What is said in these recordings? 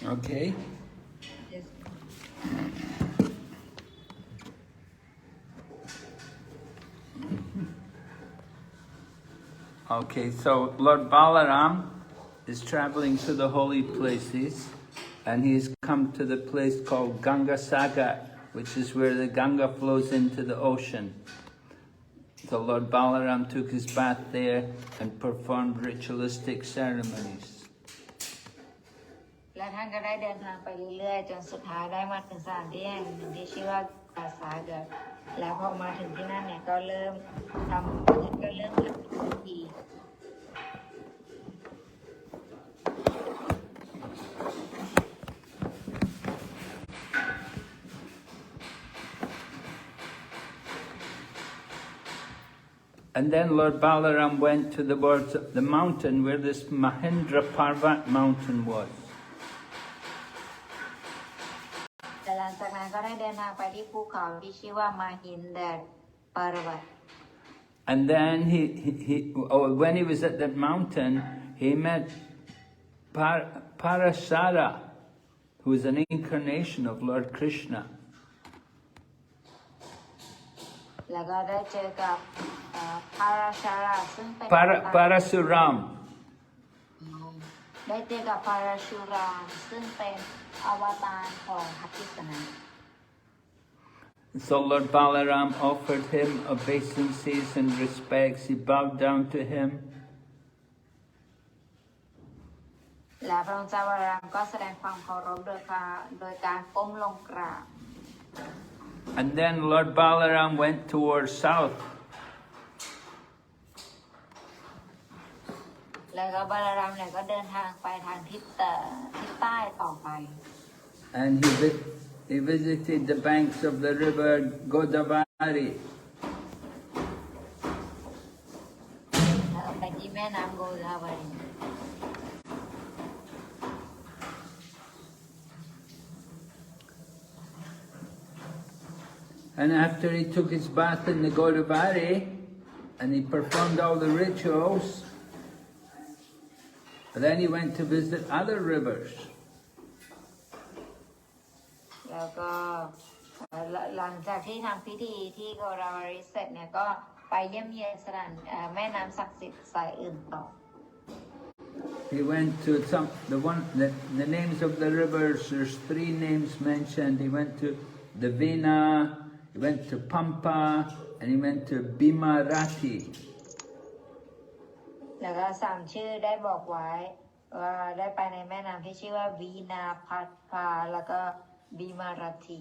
Okay. Yes. Okay, so Lord Balārāma is traveling to the holy places, and he's come to the place called Ganga Sagar, which is where the Ganga flows into the ocean. So Lord Balārāma took his bath there and performed ritualistic ceremonies. และท่านก็ได้เดินทางไปเรื่อยๆจนสุดท้ายได้มาถึงสถานที่แห่งหนึ่งที่ชื่อว่ากาซาเกตแล้วพอมาถึงที่นั่นเนี่ยก็เริ่มทำพิธี And then Lord Balārāma went to the mountain where this Mahendra Parvat mountain was. แต่หลังจากนั้นก็ได้เดินทางไปที่ภูเขาที่ชื่อว่ามาหินเดรปารวัต And then when he was at that mountain, he met Parasara, who is an incarnation of Lord Krishna. แล้วก็ได้เจอกับพาราชาราซึ่งเป็น Parasuram. ได้เจอกับพาราชูรามซึ่งเป็นอวตารของพระกฤษณะ So Lord Balārāma offered him obeisances and respects. He bowed down to him. และพระองค์เจ้าบาลามก็แสดงความเคารพโดยการก้มลงกราบ And then Lord Balārāma went towards south. แล้วก็บาลารามเนี่ยก็เดินทางไปทางทิศใต้ต่อไป And he visited the banks of the river Godavari. แล้วไปที่แม่น้ำโกดาวารี And after he took his bath in the Godavari, and he performed all the rituals, then he went to visit other rivers. แล้วก็หลังจากที่ทำพิธีที่โกดาวารีเสร็จเนี่ยก็ไปเยี่ยมเยียนสถานแม่น้ำศักดิ์สิทธิ์สายอื่นต่อ He went to the names of the rivers. There's 3 names mentioned. He went to the Vena, he went to Pampa, and he went to Bimarati. แล้วก็3ชื่อได้บอกไว้ว่าได้ไปในแม่น้ำที่ชื่อว่าวีนาพัทพาแล้วก็บิมาราธี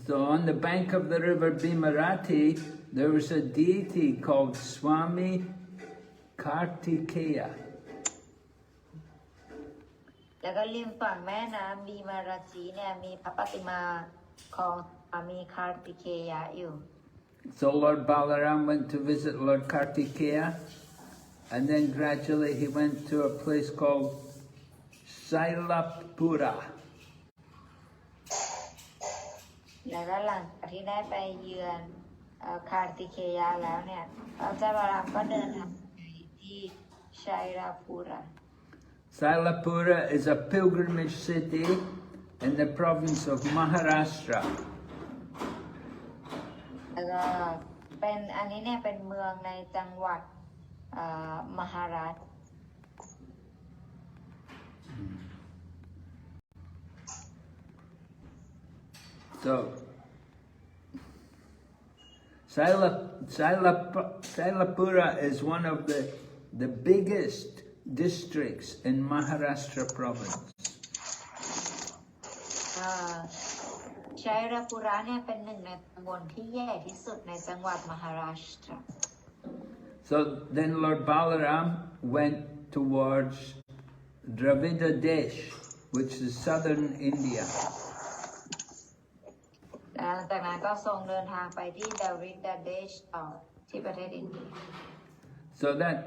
So on the bank of the river Bimarati, there was a deity called Swami Kartikeya. แล้วก็ริมฝั่งแม่น้ำบีมาราธีเนี่ยมีพระปฏิมาของสามีคาร์ติเคยะอยู่ So Lord Balārāma went to visit Lord Kartikeya, and then gradually he went to a place called Sailapura. แล้วก็หลังจากที่ได้ไปเยือนคาร์ติเคยะแล้วเนี่ยพระเจ้าบารามก็เดินทางไปที่ชัยราภูระ Sailapura is a pilgrimage city in the province of Maharashtra. แล้วก็เป็นอันนี้เนี่ยเป็นเมืองในจังหวัดมหาราช So Sailapura is one of the biggest districts in Maharashtra province. ชัยราภูระเนี่ยเป็นหนึ่งในตำบลที่ใหญ่ที่สุดในจังหวัดมหาราชตรา So then Lord Balārāma went towards Dravida Desh, which is southern India. หลังจากนั้นก็ทรงเดินทางไปที่ดาวิดาเดชต่อที่ประเทศอินเดีย So that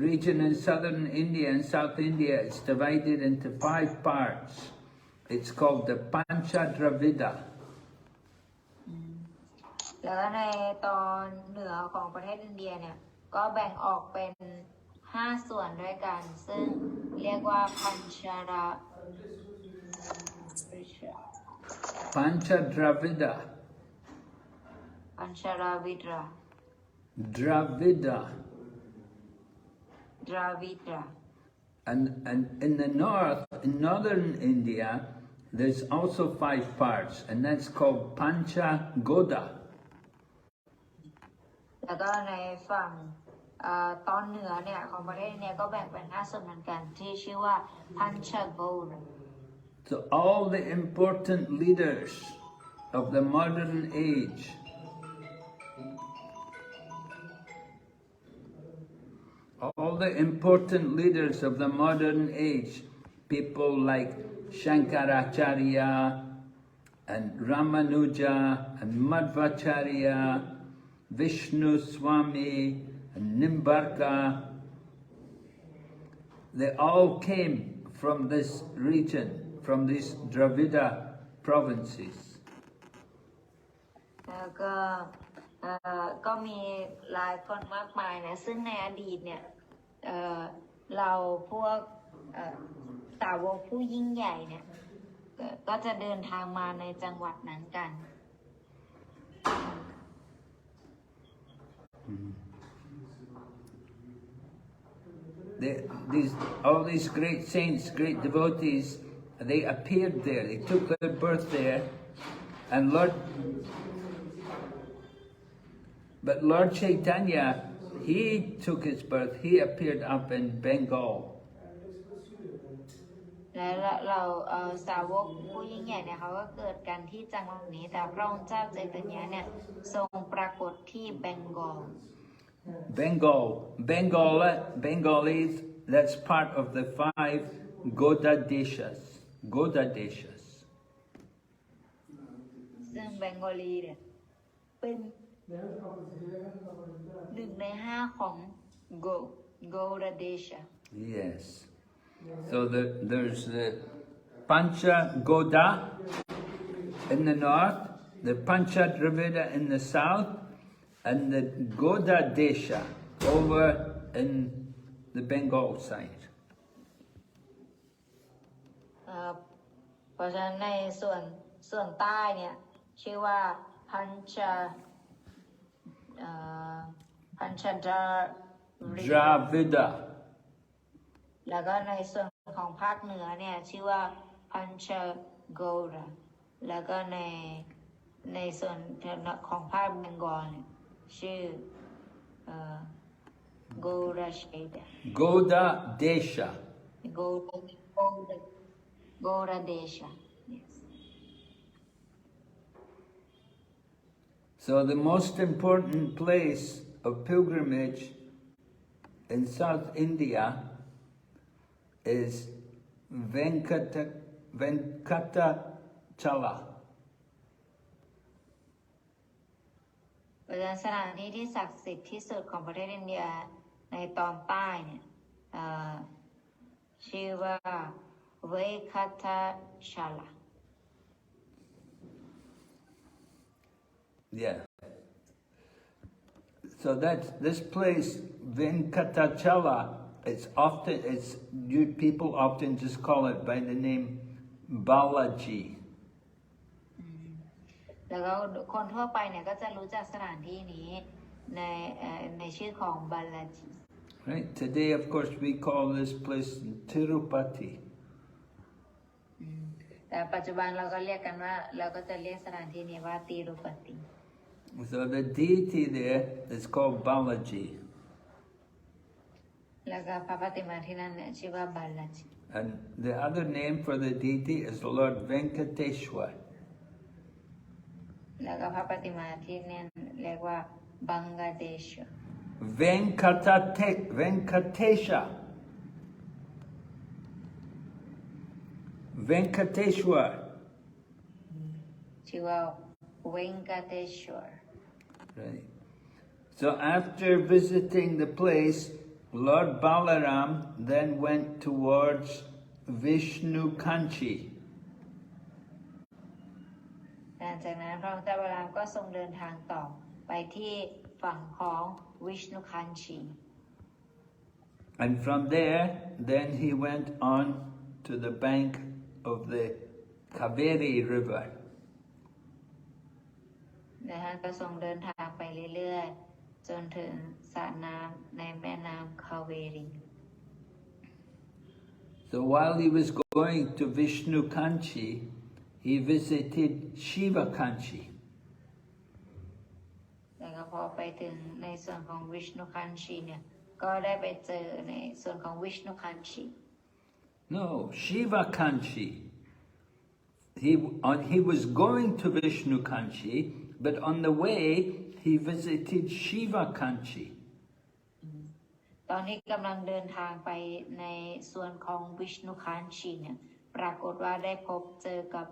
region in southern India and South India is divided into 5 parts. It's called the Pancha Dravida. แล้วก็ในตอนเหนือของประเทศอินเดียเนี่ยก็แบ่งออกเป็น5ส่วนด้วยกันซึ่งเรียกว่าพันชารา Pancha Dravida. Pancharavitra. Dravida. Dravitra. And in the north, in northern India, there's also 5 parts, and that's called Pancha Goda. แล้วก็ในฝั่งตอนเหนือเนี่ยของประเทศเนี่ยก็แบ่งเป็น5 ส่วนเหมือนกันที่ชื่อว่า Panchagoda. So all the important leaders of the modern age, all the important leaders of the modern age, people like Shankaracharya and Ramanuja and Madhvacharya, Vishnu Swami and Nimbarka, they all came from this region, from these Dravida provinces. แล้วก็มีหลายคนมากมายนะซึ่งในอดีตเนี่ยเราพวกสาวกผู้ยิ่งใหญ่เนี่ยก็จะเดินทางมาในจังหวัดนั้นกัน All these great saints, great devotees, they appeared there. They took their birth there, and Lord Chaitanya, he took his birth. He appeared up in Bengal. และเราสาวกผู้ยิ่งใหญ่เนี่ยเขาก็เกิดกันที่จังหวัดนี้แต่พระองค์เจ้าใจตัญญาเนี่ยทรงปรากฏที่เบงกอล Bengalis, that's part of the 5 Goda Deshas. Goda Deshas. ซึ่งเบงกอลีเนี่ยเป็น1 ใน 5 ของโกดาเดชะ Yes. So there's the Pancha Goda in the north, the Pancha Dravida in the south, and the Goda Desha over in the Bengal side. เพราะฉะนั้นในส่วนใต้เนี่ยชื่อว่าพันชดา Dravida. แล้วก็ในส่วนของภาคเหนือเนี่ยชื่อว่าพันชโกราแล้วก็ในส่วนของภาคเบงกอลเนี่ยชื่อโกราเชดา Goda Desha. โกราเดชะ yes. So the most important place of pilgrimage in South India is Venkatachala. เป็นสถานที่ที่ศักดิ์สิทธิ์ที่สุดของประเทศอินเดียในตอนใต้เนี่ยชื่อว่าเวคาตาชาลา Yeah. So that's this place, Venkatachala. People often just call it by the name Balaji. แล้วก็คนทั่วไปเนี่ยก็จะรู้จักสถานที่นี้ในชื่อของบาลาจี Right. Today, of course, we call this place Tirupati. แต่ปัจจุบันเราก็เรียกกันว่าเราก็จะเรียกสถานที่นี้ว่าติรุปติ So the deity there is called Balaji. แล้วก็พระปฏิมาที่นั่นเนี่ยชื่อว่าบาลาจี And the other name for the deity is Lord Venkateshwar. แล้วก็พระปฏิมาที่นั่นเรียกว่าบังกาเดช Venkatesha. Venkateshwar. ชื่อว่าเวงกาเตชวร Right. So after visiting the place, Lord Balārāma then went towards Vishnu Kanchi. หลังจากนั้นพระองค์เจ้าบาลามก็ทรงเดินทางต่อไปที่ฝั่งของวิชณุคันชี And from there, then he went on to the bank of the Kaveri River. และท่านก็ทรงเดินทางไปเรื่อยๆจนถึงสระน้ำในแม่น้ำคาเวรี So while he was going to Vishnu Kanchi, he visited Shiva Kanchi. แล้วก็พอไปถึงในส่วนของวิชณุคันชีเนี่ยก็ได้ไปเจอในส่วนของวิชณุคันชี No, Shiva Kanchi. He was going to Vishnu Kanchi, but on the way he visited Shiva Kanchi. ตอนนี้กำลังเดินทางไปในส่วนของวิชณุคันชีเนี่ยปรากฏว่าได้พบเจอกับ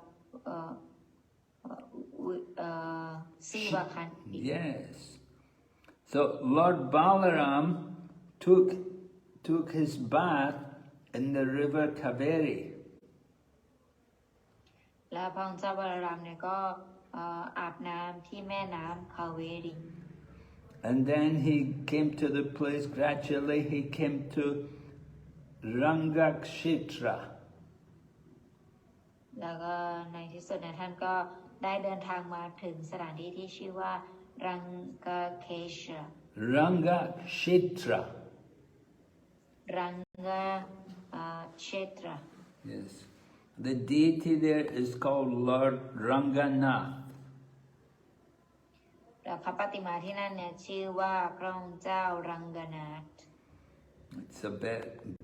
ชีวคันชี Yes. So Lord Balaram took his bath in the river Kaveri. และพระองค์เจ้าบาลารามเนี่ยก็อาบน้ำที่แม่น้ำคาเวรี And then he came to the place, gradually he came to Rangakshetra. แล้วก็ในที่สุดเนี่ยท่านก็ได้เดินทางมาถึงสถานที่ที่ชื่อว่ารังกาเคชรา Rangakshetra. รังกาเชตรา Yes. The deity there is called Lord Ranganath. และพระปฏิมาที่นั่นเนี่ยชื่อว่าพระองค์เจ้ารังกนาถ It's a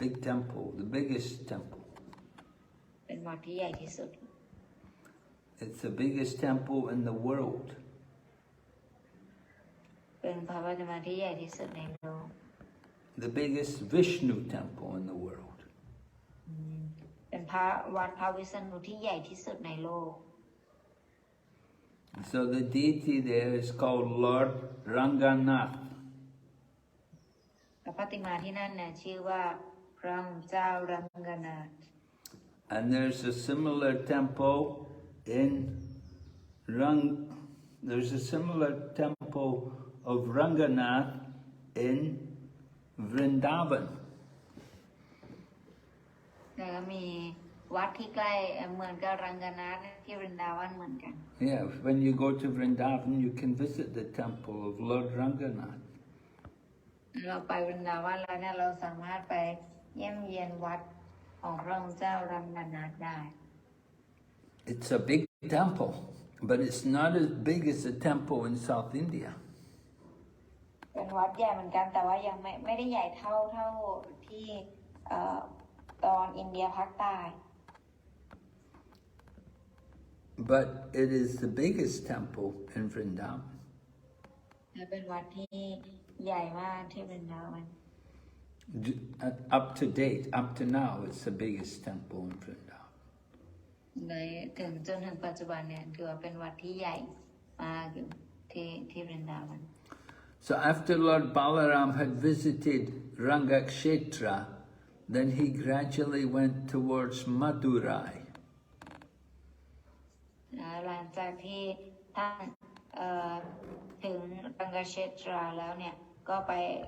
big temple, the biggest temple. เป็นวัดที่ใหญ่ที่สุด It's the biggest temple in the world. เป็นพระปฏิมาที่ใหญ่ที่สุดในโลก The biggest Vishnu temple in the world. เป็นวัดพระวิษณุที่ใหญ่ที่สุดในโลก So the deity there is called Lord Ranganath. พระปฏิมาที่นั่นเนี่ยชื่อว่าพระองค์เจ้ารังกนาถ And there's a similar temple there's a similar temple of Ranganath in Vrindavan. แล้วก็มีวัดที่ใกล้เหมือนกับรังกนาถที่วรินดาวันเหมือนกัน Yeah, when you go to Vrindavan, you can visit the temple of Lord Ranganath. เราไปวรินดาวันแล้วเนี่ยเราสามารถไปเยี่ยมเยียนวัดของพระองค์เจ้ารังกนาถได้ It's a big temple, but it's not as big as the temple in South India. เป็นวัดใหญ่เหมือนกันแต่ว่ายังไม่ได้ใหญ่เท่าที่ตอนอินเดียภาคใต้ But it is the biggest temple in Vrindavan. และเป็นวัดที่ใหญ่มากที่วรินดาวัน Up to date, up to now, it's the biggest temple in Vrindavan. จนถึงปัจจุบันเนี่ยถือว่าเป็นวัดที่ใหญ่มากอยู่ที่วรินดาวัน So after Lord Balaram had visited Rangakshetra, then he gradually went towards Madurai. หลังจากที่ท่านถึงรังกเชตราแล้วเนี่ย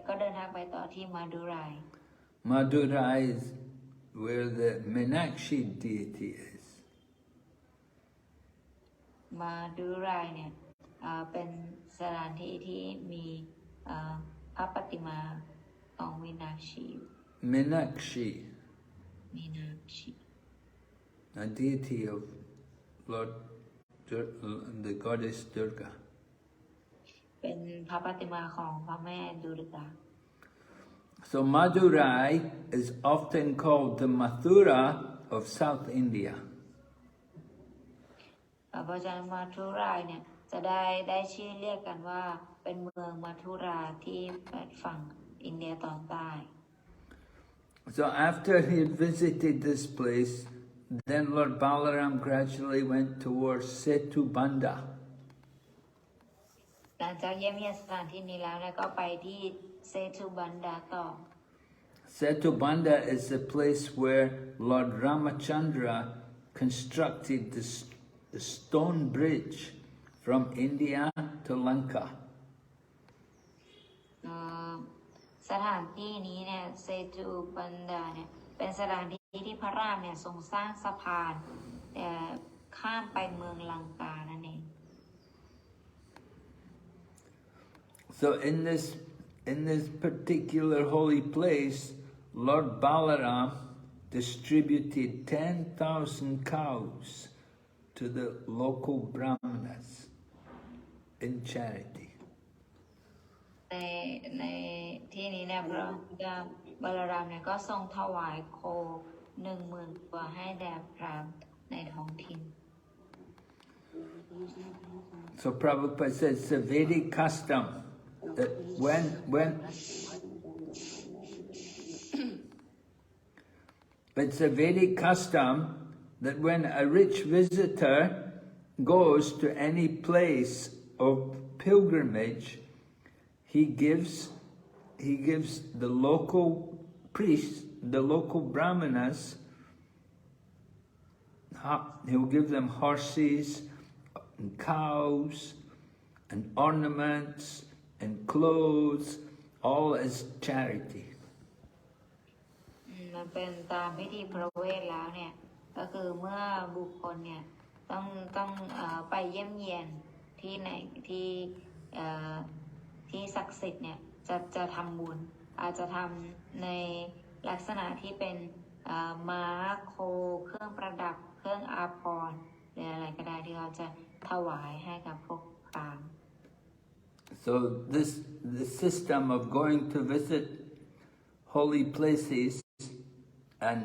ก็เดินทางไปต่อที่มาดูไร Madurai is where the Meenakshi deity is. มาดูไรเนี่ยเป็นสถานที่ที่มีพระปฏิมาของวินาชี Meenakshi, มีนาชี a deity of the goddess Durga. เป็นพระปฏิมาของพระแม่ดุริกา So Madurai is often called the Mathura of South India. เพราะฉะนั้นมาทุรายเนี่ยจะได้ชื่อเรียกกันว่าเป็นเมืองมัทุราที่ฝั่งอินเดียตอนใต้ So after he had visited this place, then Lord Balaram gradually went towards Setubanda. หลังจากเยี่ยมเยียนสถานที่นี้แล้วก็ไปที่เซตุบันดาต่อ Setubanda is the place where Lord Ramachandra constructed the stone bridge from India to Lanka. สถานที่นี้เนี่ยเซตุบันดาเนี่ยเป็นสถานที่ที่พระรามเนี่ยทรงสร้างสะพาน ข้ามไปเมืองลังกานั่นเอง So in this particular holy place, Lord Balarāma distributed 10,000 cows to the local brahmanas in charity. ในที่นี้เนี่ยพระบาลารามเนี่ยก็ทรงถวายโค 10,000 ตัวให้แด่พราหมณ์ในท้องถิ่น So Prabhupada says it's a Vedic custom that when it's a Vedic custom that when a rich visitor goes to any place of pilgrimage, he gives the local priests, the local brahmanas, he'll give them horses and cows and ornaments and clothes, all as charity. มันเป็นตามพิธีประเวทแล้วเนี่ยก็คือเมื่อบุคคลเนี่ยต้องไปเยี่ยมเยียนที่ไหนที่ศักดิ์สิทธิ์เนี่ยจะทำบุญอาจจะทำในลักษณะที่เป็นม้าโคเครื่องประดับเครื่องอาภรณ์หรืออะไรก็ได้ที่เขาจะถวายให้กับพวกพราหมณ์ So the system of going to visit holy places and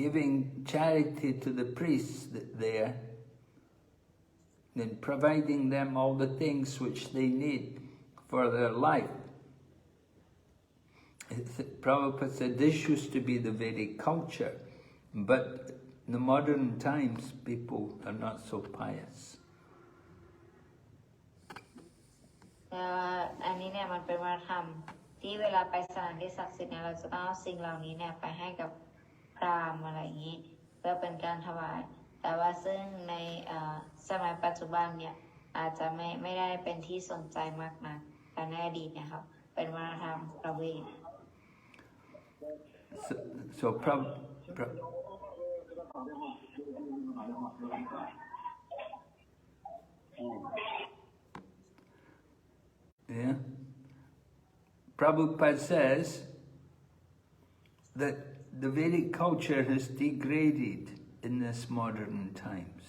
giving charity to the priests there, and providing them all the things which they need for their life. Prabhupada said this used to be the Vedic culture, but in the modern times people are not so pious. อันนี้เนี่ยมันเป็นวัฒนธรรมที่เวลาไปสถานที่ศักดิ์สิทธิ์เนี่ยเราจะต้องเอาสิ่งเหล่านี้เนี่ยไปให้กับพราหมณ์อะไรอย่างนี้เพื่อเป็นการถวายแต่ว่าซึ่งในสมัยปัจจุบันเนี่ยอาจจะไม่ได้เป็นที่สนใจมากนักแต่ในอดีตเนี่ยครับเป็นวัฒนธรรมประเวท So yeah. Prabhupada says that the Vedic culture has degraded in this modern times.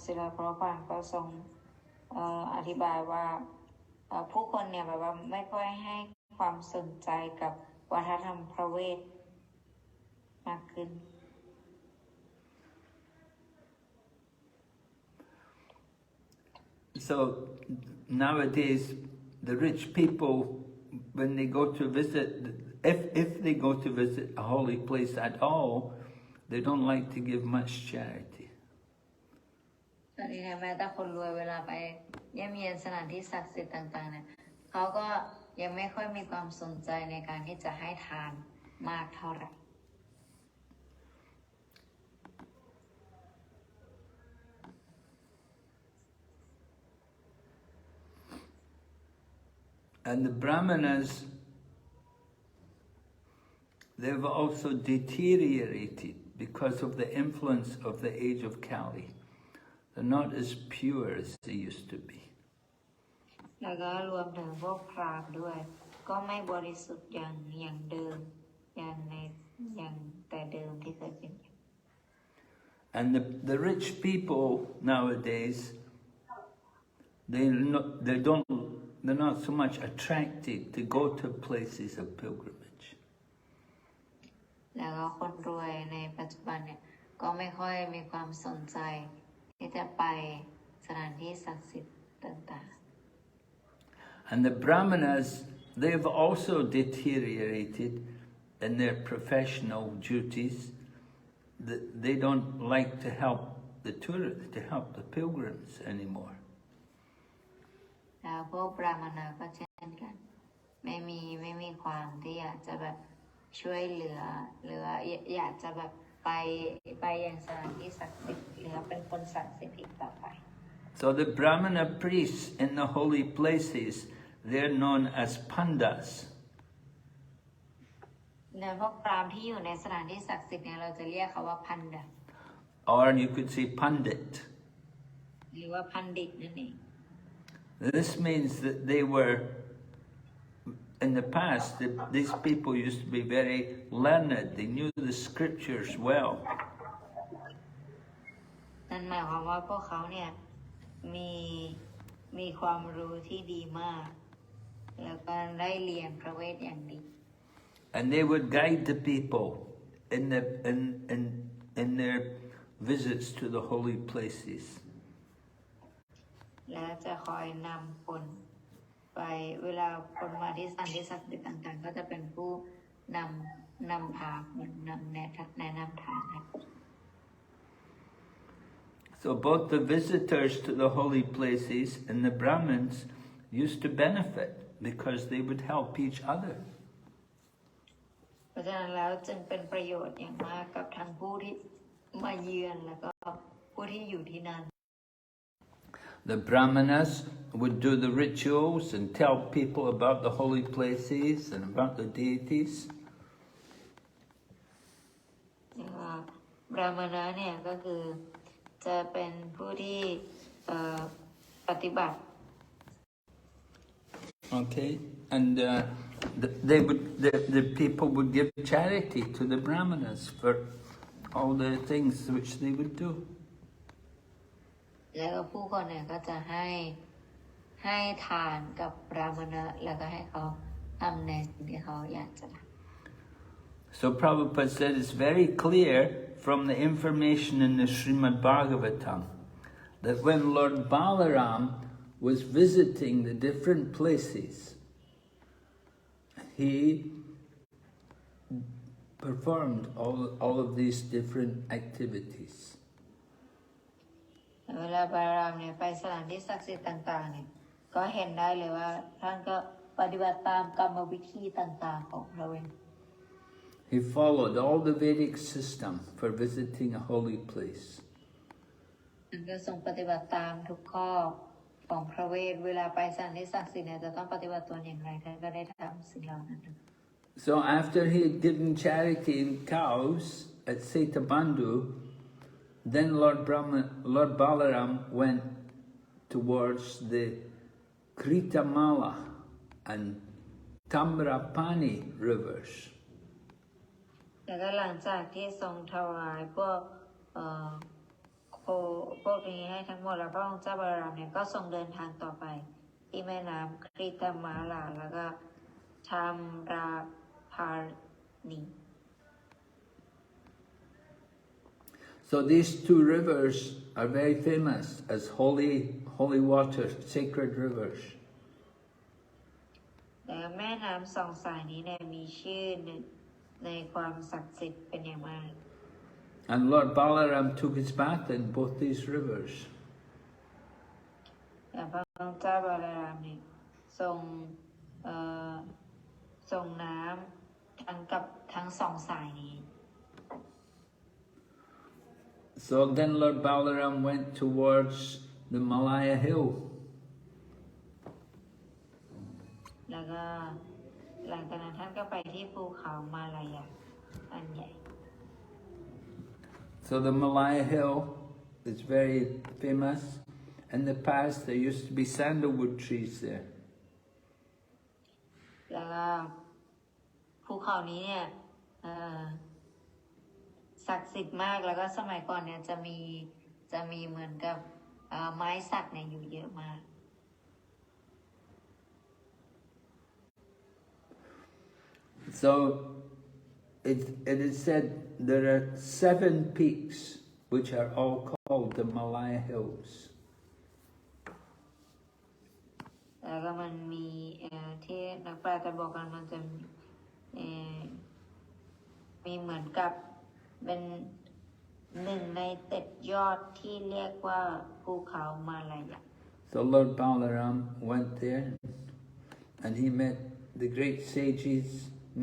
ศิลปะพระก็ทรงอธิบายว่าผู้คนเนี่ยแบบว่าไม่ค่อยให้ความสนใจกับวัฒนธรรมพระเวทมากขึ้น So nowadays the rich people, when they go to visit, if they go to visit a holy place at all, they don't like to give much charity. ตอนนี้เนี่ยแม้แต่คนรวยเวลาไปเยี่ยมเยียนสถานที่ศักดิ์สิทธิ์ต่างๆเนี่ยเขาก็ยังไม่ค่อยมีความสนใจในการที่จะให้ทานมากเท่าไหร่ And the brahmanas, they've also deteriorated because of the influence of the age of Kali. They're not as pure as they used to be. แล้วก็รวมถึงพวกพราหมณ์ด้วยก็ไม่บริสุทธิ์อย่างเดิมอย่างแต่เดิมที่เคยเป็น And the rich people nowadays, they're not so much attracted to go to places of pilgrimage. แล้วก็คนรวยในปัจจุบันเนี่ยก็ไม่ค่อยมีความสนใจที่จะไปสถานที่ศักดิ์สิทธิ์ต่างๆ And the brahmanas, they've also deteriorated in their professional duties. They don't like to help the tourists, to help the pilgrims anymore. แล้วพวกบราหมณาก็เช่นกันไม่มีความที่อยากจะแบบช่วยเหลือหรืออยากจะแบบไปยังสถานที่ศักดิ์สิทธิ์หรือเป็นคนศักดิ์สิทธิ์อีกต่อไป So the Brahmana priests in the holy places, they're known as pandas. เนี่ยพวกพราหมณ์ที่อยู่ในสถานที่ศักดิ์สิทธิ์เนี่ยเราจะเรียกเขาว่าพันดะ or you could say pundit. หรือว่าพันดิตนั่นเอง This means that they were, in the past, these people used to be very learned. They knew the scriptures well. นั่นหมายความว่าพวกเขาเนี่ยมีความรู้ที่ดีมาก แล้วก็ได้เรียนพระเวทอย่างดี And they would guide the people in their visits to the holy places. และจะคอยนำคนไปเวลาคนมาที่สถานที่ศักดิ์สิทธิ์ต่างๆก็จะเป็นผู้นำพาคนนำแนะนำทางให้ So both the visitors to the holy places and the Brahmins used to benefit because they would help each other. เพราะฉะนั้นแล้วจึงเป็นประโยชน์อย่างมากกับทั้งผู้ที่มาเยือนแล้วก็ผู้ที่อยู่ที่นั่น The Brahmanas would do the rituals and tell people about the holy places and about the deities. บราหมณะเนี่ยก็คือจะเป็นผู้ที่ปฏิบัติ Okay, and the people would give charity to the Brahmanas for all the things which they would do. แล้วก็ผู้คนเนี่ยก็จะให้ทานกับบราหมณะแล้วก็ให้เขาทำในสิ่งที่เขาอยากจะทำ So Prabhupada said it's very clear from the information in the Srimad Bhagavatam that when Lord Balarāma was visiting the different places, he performed all of these different activities. เวลาบาลามเนี่ยไปสถานที่ศักดิ์สิทธิ์ต่างๆเนี่ยก็เห็นได้เลยว่าท่านก็ปฏิบัติตามกรรมวิธีต่างๆของพระเวท He followed all the Vedic system for visiting a holy place. ท่านก็ทรงปฏิบัติตามทุกข้อของพระเวทเวลาไปสถานที่ศักดิ์สิทธิ์เนี่ยจะต้องปฏิบัติตัวอย่างไรท่านก็ได้ทำสิ่งเหล่านั้น So after he had given charity in cows at Setabandhu, then Lord Balarāma went towards the Kritamala and Tamrapani rivers. แล้วก็หลังจากที่ทรงถวายพวกนี้ให้ทั้งหมดแล้วพระองค์เจ้าบาลามเนี่ยก็ทรงเดินทางต่อไปที่แม่น้ำคริตมาลาแล้วก็ธรรมราพานี So these two rivers are very famous as holy water, sacred rivers. แล้วแม่น้ำสองสายนี้เนี่ยมีชื่อในความศักดิ์สิทธิ์เป็นอย่างมาก And Lord Balarāma took his bath in both these rivers. แต่พระองค์เจ้าบาลารามเนี่ยทรงน้ำทั้งสองสายนี้ So then Lord Balarāma went towards the Malaya hill. แล้วก็หลังจากนั้นท่านก็ไปที่ภูเขามาลายาอันใหญ่ So the Malaya hill is very famous. In the past there used to be sandalwood trees there. แล้วก็ภูเขานี้เนี่ยศักดิ์สิทธิ์มากแล้วก็สมัยก่อนเนี่ยจะมีเหมือนกับไม้สักเนี่ยอยู่เยอะมาก So it is said there are 7 peaks which are all called the Malaya Hills. แล้วก็มันมีที่นักปราชญ์จะบอกกันมันจะมีเหมือนกับเป็นหนึ่งใน7 ยอดที่เรียกว่าภูเขามาลายา So Lord Balarāma went there and he met the great sages,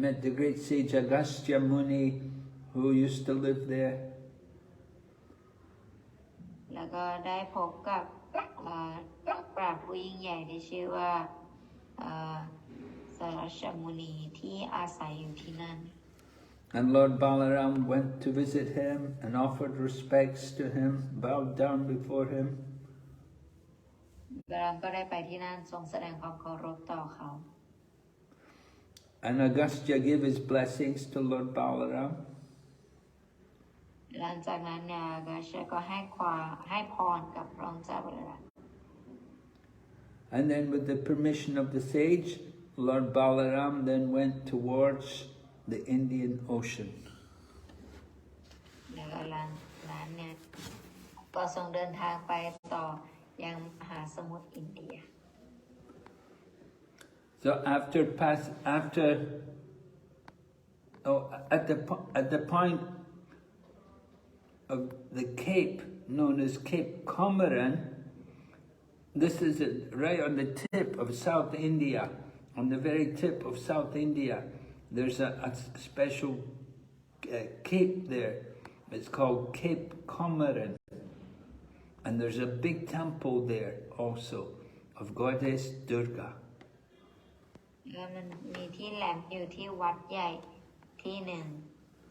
met the great sage Agastya Muni who used to live there. แล้วก็ได้พบกับนักปราชญ์ผู้ยิ่งใหญ่ที่ชื่อว่าสารชมุนีที่อาศัยอยู่ที่นั่น And Lord Balārāma went to visit him and offered respects to him, bowed down before him. บารามก็ได้ไปที่นั่นทรงแสดงความเคารพต่อเขา And Agastya gave his blessings to Lord Balārāma. หลังจากนั้นเนี่ยกาเชก็ให้พรกับพระองค์เจ้าบาลาม And then with the permission of the sage, Lord Balārāma then went towards the Indian Ocean. แล้วก็หลังนั้นเนี่ยก็ทรงเดินทางไปต่อยังมหาสมุทรอินเดีย So at the point of the cape known as Cape Comorin, this is right on the tip of South India, on the very tip of South India. There's a special cape there. It's called Cape Comorin. And there's a big temple there also of Goddess Durga. แล้วมันมีที่แหลมอยู่ที่วัดใหญ่ที่หนึ่ง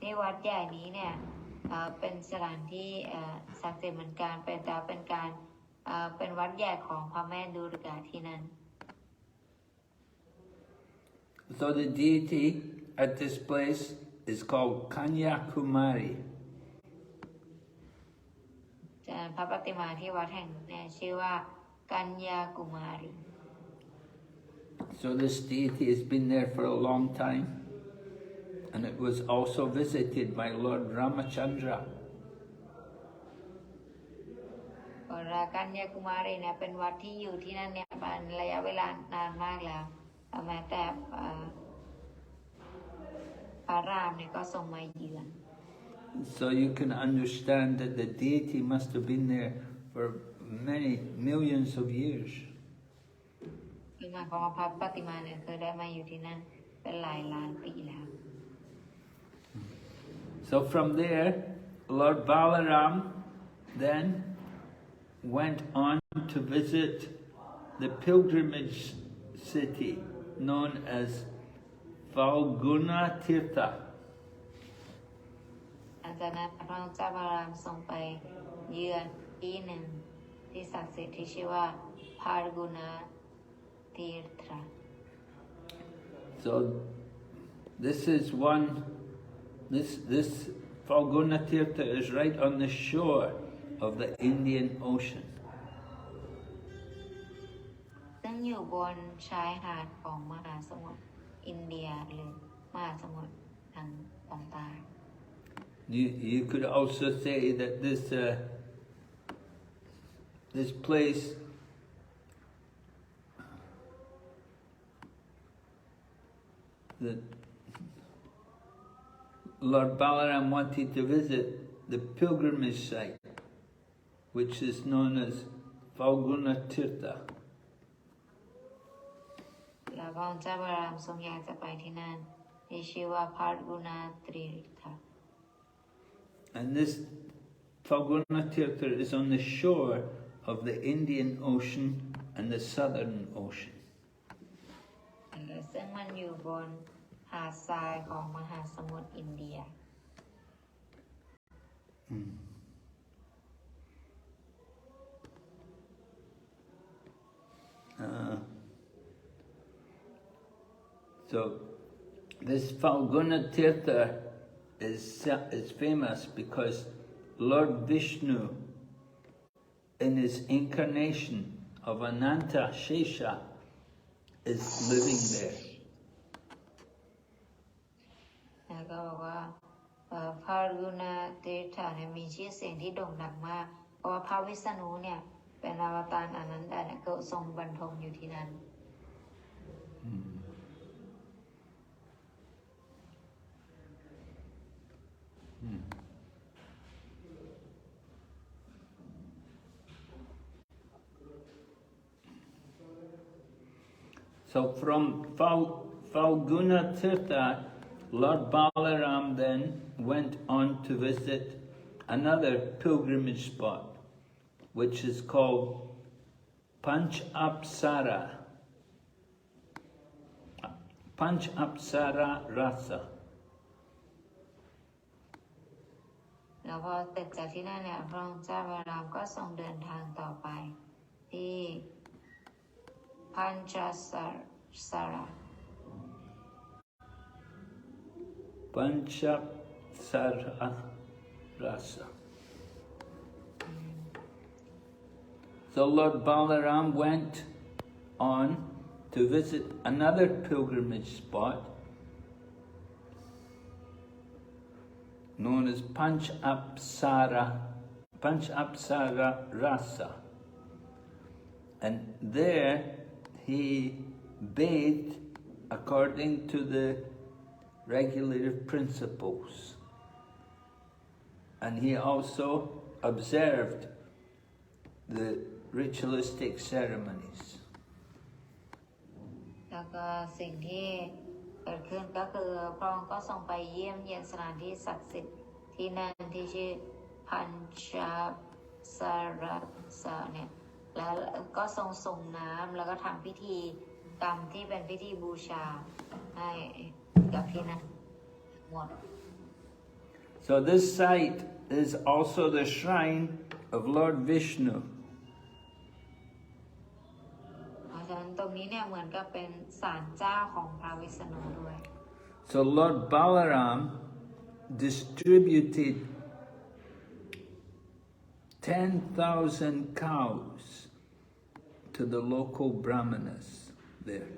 ที่วัดใหญ่นี้เนี่ยเป็นสถานที่ศักดิ์สิทธิ์เหมือนกันเป็นวัดใหญ่ของพระแม่ดูร์กาที่นั่น So the deity at this place is called Kanyakumari. พระปฏิมาที่วัดแห่งนี้ชื่อว่ากัญญากุมารี So this deity has been there for a long time, and it was also visited by Lord Ramachandra. กัญญากุมารีเนี่ยเป็นวัดที่อยู่ที่นั่นเนี่ยเป็นระยะเวลานานมากแล้วแม้แต่พระรามเนี่ยก็ทรงมาเยือน So you can understand that the deity must have been there for many millions of years. หมายความว่าพระปฏิมาเนี่ยเคยได้มาอยู่ที่นั่นเป็นหลายล้านปีแล้ว So from there, Lord Balārāma then went on to visit the pilgrimage city known as Falguna Tirtha. หลังจากนั้นพระเจ้าบารามทรงไปเยือนที่หนึ่งที่ศักดิ์สิทธิ์ที่ชื่อว่าพาร์กุณาตีร์ทา So this Falguna Tirtha is right on the shore of the Indian Ocean. ซึ่งอยู่บนชายหาดของมหาสมุทรอินเดียหรือมหาสมุทรทางตอนใต้ You could also say that this place that Lord Balārāma wanted to visit the pilgrimage site, which is known as Falguna Tirtha. แล้วพระเจ้าบารามทรงอยากจะไปที่นั่นที่ชื่อว่าพาร์กุณาตีร์ทา And this Falguna Tirtha is on the shore of the Indian Ocean and the Southern Ocean. ซึ่งมันอยู่บนหาดทรายของมหาสมุทรอินเดีย So this Falguna Tirtha is famous because Lord Vishnu, in his incarnation of Ananta Shesha, is living there. แล้วก็บอกว่าพาร์กุณาตีร์ทาเนี่ยมีชื่อเสียงที่โด่งดังมากเพราะว่าพระวิษณุเนี่ยเป็นอวตารอนันตเนี่ยก็ทรงบรรทมอยู่ที่นั่น So from Falguna Tirtha, Lord Balārāma then went on to visit another pilgrimage spot, which is called Panch-apsara Rasa. แล้วพอเสร็จจากที่นั่นเนี่ยพระองค์เจ้าบาลามก็ทรงเดินทางต่อไปที่พันจสาระ Panchasara Rasa. So Lord Balaram went on to visit another pilgrimage spot known as Panchapsara Rasa. And there he bathed according to the regulative principles. And he also observed the ritualistic ceremonies. แล้วก็สิ่งที่เกิดขึ้นก็คือพระองค์ก็ทรงไปเยี่ยมเยียนสถานที่ศักดิ์สิทธิ์ที่นั่นที่ชื่อพันชาสารสะเนี่ยแล้วก็ทรงส่งน้ำแล้วก็ทำพิธีกรรมที่เป็นพิธีบูชาให้กับที่นั่นหมด So this site is also the shrine of Lord Vishnu. เพราะฉะนั้นตรงนี้เนี่ยเหมือนกับเป็นศาลเจ้าของพระวิษณุด้วย So Lord Balaram distributed 10,000 cows to the local brahmanas there.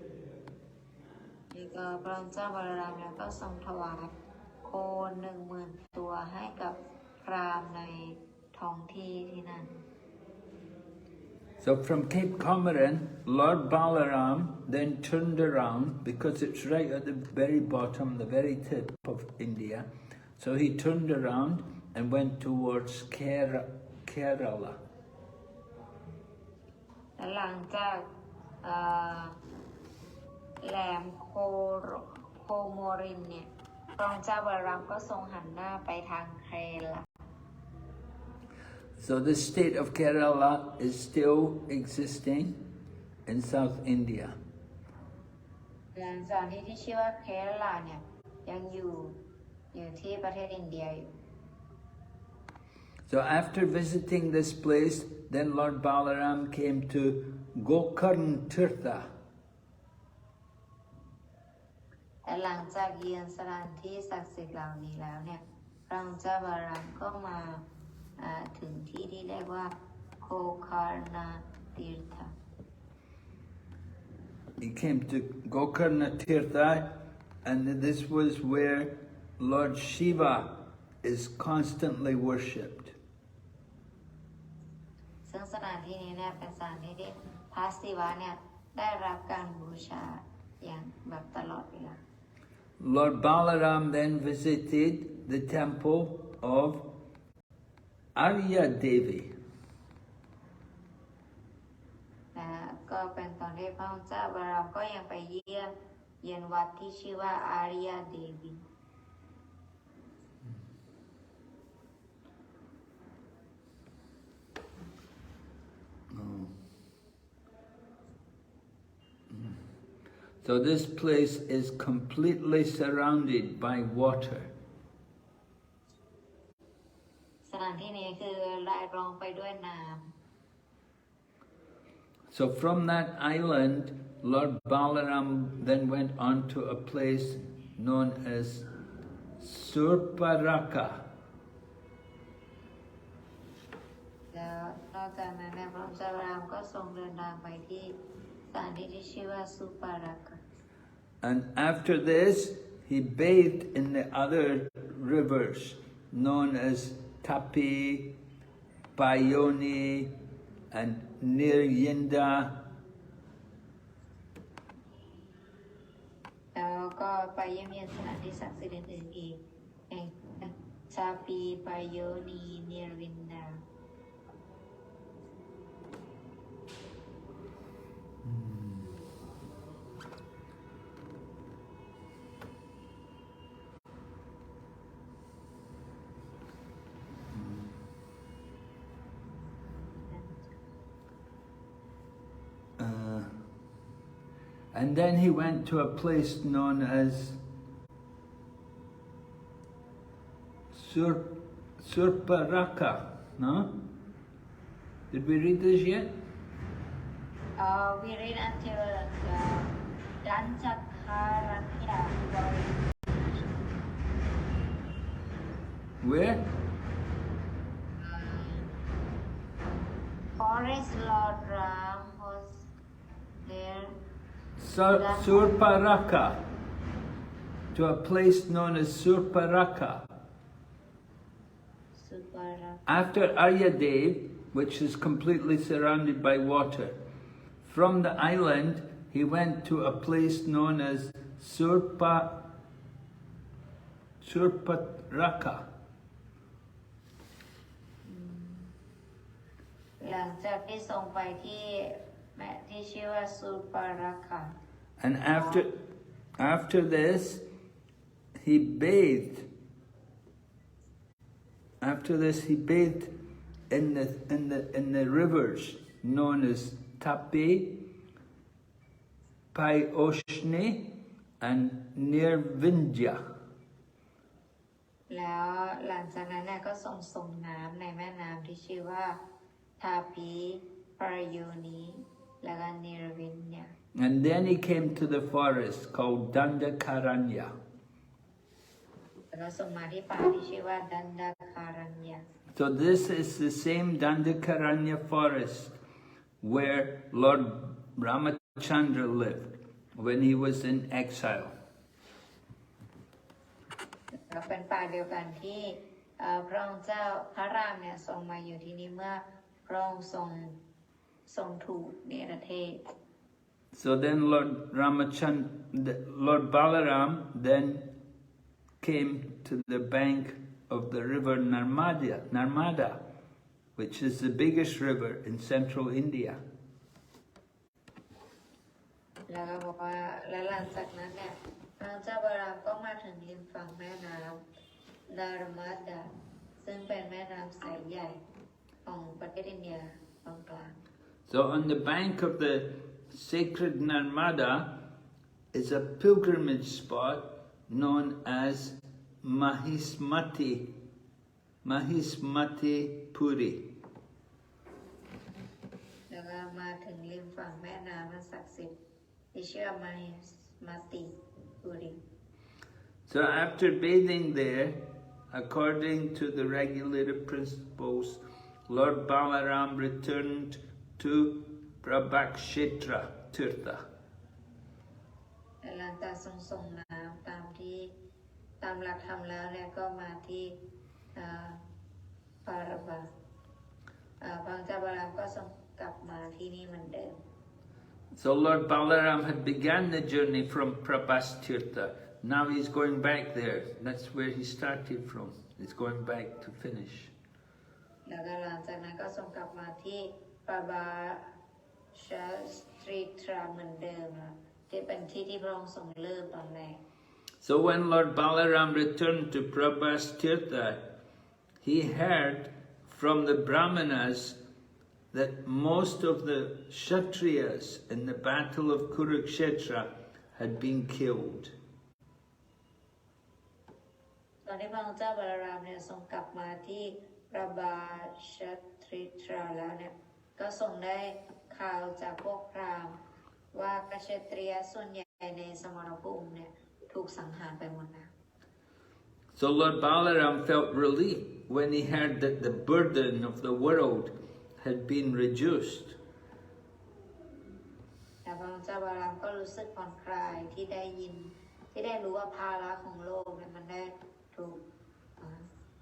นี่ก็พระเจ้าบาลารามเนี่ยก็ทรงถวายโค 10,000 ตัวให้กับพราหมณ์ในท้องที่ที่นั่น So from Cape Comorin, Lord Balaram then turned around because it's right at the very bottom, the very tip of India. So he turned around and went towards Kerala. และหลังจากแหลมโคโมรินเนี่ยพระเจ้าบาลารามก็ทรงหันหน้าไปทางเครลา So the state of Kerala is still existing in South India. หลังจากที่ชื่อว่าเครลาเนี่ยยังอยู่ที่ประเทศอินเดียอยู่ So after visiting this place, then Lord Balaram came to Gokarn Tirtha. และหลังจากเยือนสถานที่ศักดิ์สิทธิ์เหล่านี้แล้วเนี่ยพระเจ้าบาลามก็มาถึงที่ที่เรียกว่าโคคาร์นาตีร์ธา He came to Gokarna Tirtha, and this was where Lord Shiva is constantly worshipped. ซึ่งสถานที่นี้เนี่ยเป็นสถานที่ที่พระศิวะเนี่ยได้รับการบูชาอย่างแบบตลอดเวลา Lord Balaram then visited the temple of Arya Devi. ก็เป็นตอนที่พระเจ้าบาลามก็ยังไปเยือนวัดที่ชื่อว่าอาริยเดวี So this place is completely surrounded by water. สถานที่นี้คือรายล้อมไปด้วยน้ำ So from that island, Lord Balaram then went on to a place known as Surparaka. แล้วนอกจากนั้นเนี่ยพระเจ้าบาลามก็ทรงเดินทางไปที่สถานที่ที่ชื่อว่าสุปารักะ And after this, he bathed in the other rivers known as Tapi, Payoni, and Niryinda. แล้วก็ไปเยี่ยมเยียนสถานที่ศักดิ์สิทธิ์อื่นๆอีกอย่างชาปีปายโยนีเนรวินดา And then he went to a place known as Surparaka, no? Did we read this yet? We read until the Danchakaranya Where? Forest Lord Ram was there. Surparaka, to a place known as Surparaka. After Aryadev, which is completely surrounded by water, from the island he went to a place known as Surparaka. หลังจากที่ส่งไปที่ที่ชื่อว่าสุปาราคา And after this, he bathed. After this, he bathed in the rivers known as Tapi, Paioshne, and Nirvindya. แล้วหลังจากนั้นก็ส่งน้ำในแม่น้ำที่ชื่อว่าทาปีปรโยนีแล้วก็นิรวินเนี่ย And then he came to the forest called Dandakaranya. แล้วก็ส่งมาที่ป่าที่ชื่อว่าดันดาคารัญญา So this is the same Dandakaranya forest where Lord Ramachandra lived when he was in exile. เป็นป่าเดียวกันที่พระองค์เจ้าพระรามเนี่ยทรงมาอยู่ที่นี่เมื่อพระองค์ทรงถูกเนรเทศ So then Lord Balarāma then came to the bank of the river Narmada, which is the biggest river in central India. แล้วก็บอกว่าและหลังจากนั้นเนี่ยพระเจ้าบารามก็มาถึงริมฝั่งแม่น้ำนารมาดาซึ่งเป็นแม่น้ำสายใหญ่ของประเทศอินเดียตอนกลาง So on the bank of the sacred Narmada is a pilgrimage spot known as Mahismati Puri. แล้วก็มาถึงริมฝั่งแม่น้ำศักดิ์สิทธิ์ที่ชื่อมาฮิมาติปุริ So after bathing there, according to the regulated principles, Lord Balarāma returned to Prabhakshetra Tirtha. หลังจากส่งน้ำตามหลักธรรมแล้วเนี่ยก็มาที่ปารบะพระเจ้าบารามก็ส่งกลับมาที่นี่เหมือนเดิม So Lord Balarāma had begun the journey from Prabhas Tirtha. Now he's going back there. That's where he started from. He's going back to finish. แล้วก็หลังจากนั้นก็ส่งกลับมาที่ปาบาชาสตรีทราเหมือนเดิมที่เป็นที่พระองค์ทรงเริ่มตอนแรก So when Lord Balarāma returned to Prabhas Tirtha, he heard from the Brahmanas that most of the Kshatriyas in the battle of Kurukshetra had been killed. ตอนที่พระเจ้าบาลารามเนี่ยทรงกลับมาที่ปาบาชาตรีทราแล้วเนี่ยก็ทรงได้ข่าวจากพวกพราหมณ์ว่ากเชตรียส่วนใหญ่ในสมรภูมิเนี่ยถูกสังหารไปหมดแล้ว So Lord Balarāma felt relief when he heard that the burden of the world had been reduced. แต่พระเจ้าบาลามก็รู้สึกผ่อนคลายที่ได้รู้ว่าภาระของโลกเนี่ยมันได้ถูก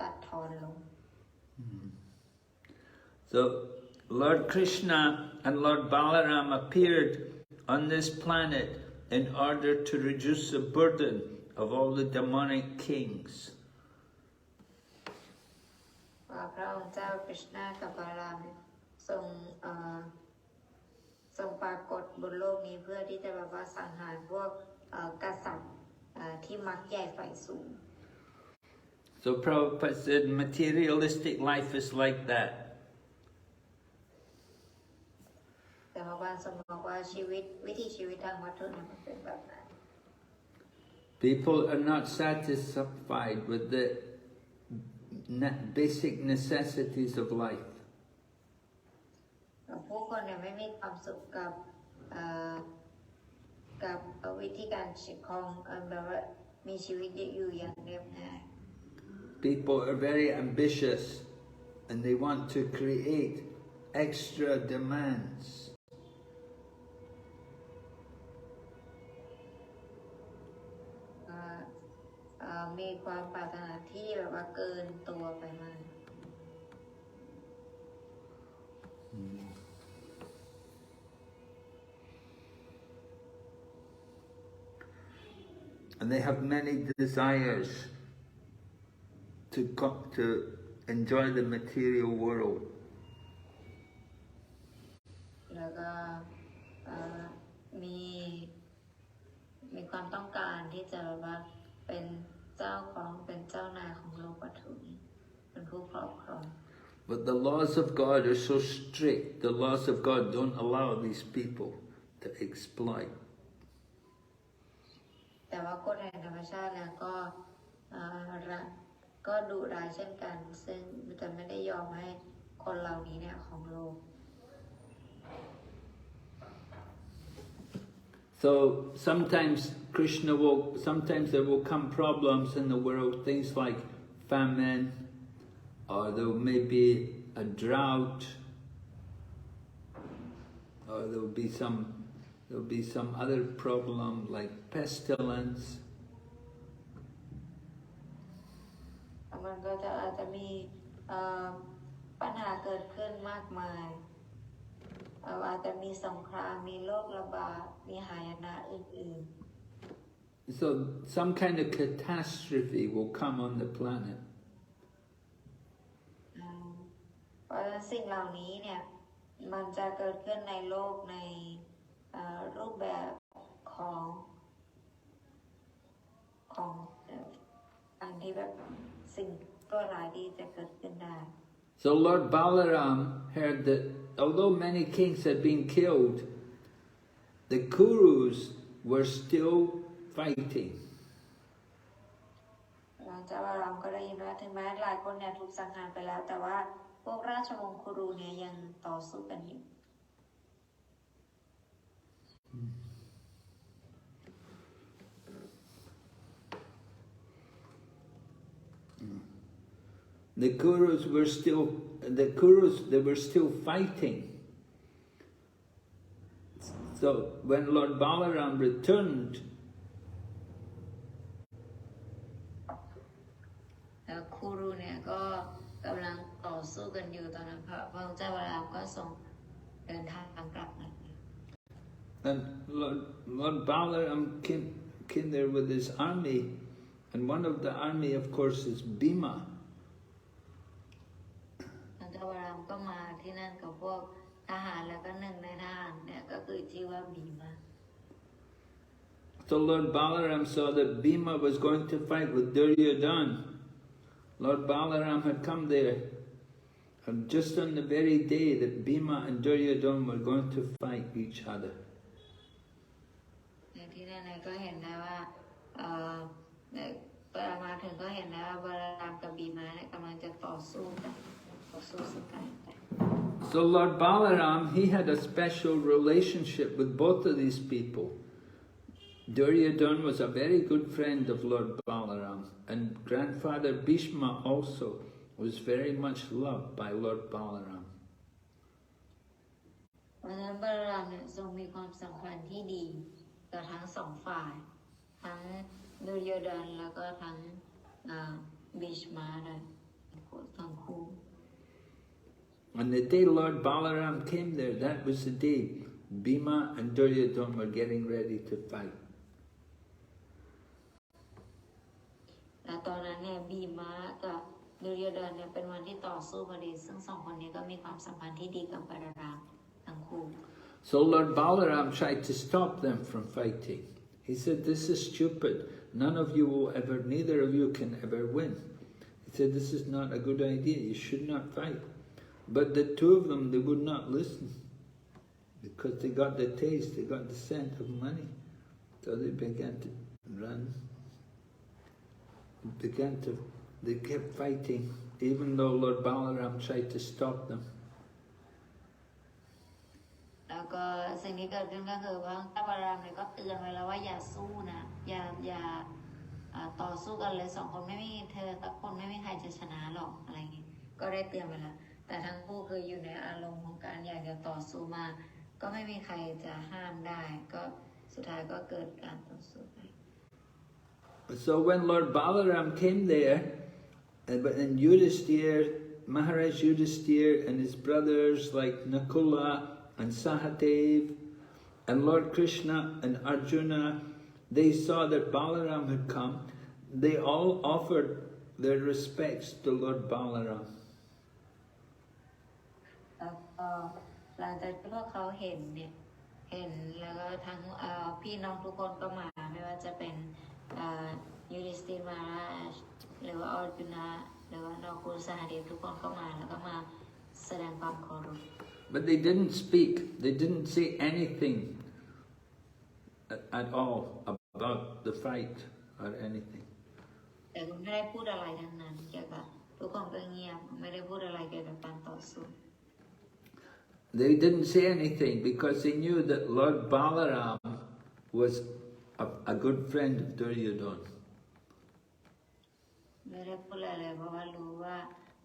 ตัดทอนลง So Lord Krishna and Lord Balarāma appeared on this planet in order to reduce the burden of all the demonic kings. พระองค์เจ้าคริชนากับบาลามทรงปรากฏบนโลกนี้เพื่อที่จะแบบว่าสังหารพวกกษัตริย์ที่มักใหญ่ฝ่ายสูง So Prabhupada said materialistic life is like that. แต่พระบาทรงบอกว่าวิถีชีวิตทางวัตถุเนี่ยมันเป็นแบบนั้น People are not satisfied with the basic necessities of life. ผู้คนเนี่ยไม่มีความสุขกับวิธีการชีวิตของแบบว่ามีชีวิตอยู่อย่างเรียบง่าย People are very ambitious and they want to create extra demands. มีความปรารถนาที่แบบว่าเกินตัวไปมาก And they have many desires to enjoy the material world. แล้วก็มีความต้องการที่จะแบบว่าเป็นเจ้าของเป็นเจ้านายของโลกวัตถุนี้เป็นผู้ครอบครอง But the laws of God are so strict. The laws of God don't allow these people to exploit. แต่ว่ากฎแห่งธรรมชาติแล้วก็ดุร้ายเช่นกันซึ่งจะไม่ได้ยอมให้คนเหล่านี้เนี่ยของโลก So sometimes sometimes there will come problems in the world, things like famine, or there may be a drought, or there will be some other problem like pestilence. มันก็อาจจะมีปัญหาเกิดขึ้นมากมายอาจจะมีสงครามมีโรคระบาดมีหายนะอื่น So some kind of catastrophe will come on the planet. เพราะสิ่งเหล่านี้เนี่ยมันจะเกิดขึ้นในโลกในรูปแบบของอันที่แบบสิ่งตัวร้ายที่จะเกิดขึ้นได้ So Lord Balaram heard that although many kings had been killed, the Kurus were still fighting. หลังจากบาลามก็ได้ยินว่าถึงแม้หลายคนเนี่ยถูกสังหารไปแล้วแต่ว่าพวกราชวงศ์คูรูเนี่ยยังต่อสู้กันอยู่ The Kurus, they were still fighting. So when Lord Balaram returned, แล้วคูรูเนี่ยก็กำลังต่อสู้กันอยู่ตอนนั้นพระเจ้าบาลามก็ส่งเดินทางกลับมา and Lord Balaram came there with his army, and one of the army, of course, is Bhima. พระเจ้าบาลามก็มาที่นั่นกับพวกทหารแล้วก็หนึ่งในทหารเนี่ยก็คือชื่อว่าบีมา So Lord Balaram saw that Bhima was going to fight with Duryodhana. Lord Balaraam had come there, and just on the very day that Bhima and Duryodhana were going to fight each other. ที่นั่นก็เห็นได้ว่ามาถึงก็เห็นได้ว่าบาลามกับบีมาเนี่ยกำลังจะต่อสู้ซึ่งกัน So Lord Balaram, he had a special relationship with both of these people. Duryodhana was a very good friend of Lord Balaram, and grandfather Bhishma also was very much loved by Lord Balaram. เพราะฉะนั้นบาลามเนี่ยทรงมีความสัมพันธ์ที่ดีกับทั้งสองฝ่ายทั้งดุรโยดนแล้วก็ทั้งบิชมาด้วยทั้งคู่ On the day Lord Balaram came there, that was the day Bhima and Duryodhana were getting ready to fight. และตอนนั้นเนี่ยบีมากับดุรโยดนเนี่ยเป็นวันที่ต่อสู้พอดีซึ่งสองคนนี้ก็มีความสัมพันธ์ที่ดีกับบาลามทั้งคู่ So Lord Balaram tried to stop them from fighting. He said, "This is stupid. None of you will ever, neither of you can ever win." He said, "This is not a good idea. You should not fight." But the two of them, they would not listen because they got the taste, they got the scent of money. So they began to run, began to they kept fighting, even though Lord Balaram tried to stop them. แล้วก็สิ่งที่เกิดขึ้นก็คือพระบารามเนี่ยก็เตือนไว้แล้วว่าอย่าสู้นะอย่าต่อสู้กันเลยสองคนไม่มีเธอสักคนไม่มีใครจะชนะหรอกอะไรอย่างงี้ก็ได้เตือนไปแล้วแต่ทั้งคู่คืออยู่ในอารมณ์ของการอยากจะต่อสู้มาก็ไม่มีใครจะห้ามได้ก็สุดท้ายก็เกิดการต่อสู้ไป So when Lord Balaram came there, and Yudhisthira, Maharaj Yudhisthira and his brothers like Nakula and Sahadev and Lord Krishna and Arjuna, they saw that Balaram had come. They all offered their respects to Lord Balaram. แล้วก็หลังจากที่พวกเขาเห็นแล้วก็ทั้งพี่น้องทุกคนก็มาไม่ว่าจะเป็นยูริสติมาราชหรือว่าออร์จุนาหรือว่านอกุลสหเดชทุกคนก็มาแล้วก็มาแสดงความเคารพ But they didn't speak, they didn't say anything at all about the fight or anything. แต่คุณไม่ได้พูดอะไรทั้งนั้นเกี่ยวกับทุกคนก็เงียบไม่ได้พูดอะไรเกี่ยวกับการต่อสู้ They didn't say anything because they knew that Lord Balaram was a good friend of Duryodhana. ไม่ได้พูดอะไรเลยเพราะว่ารู้ว่า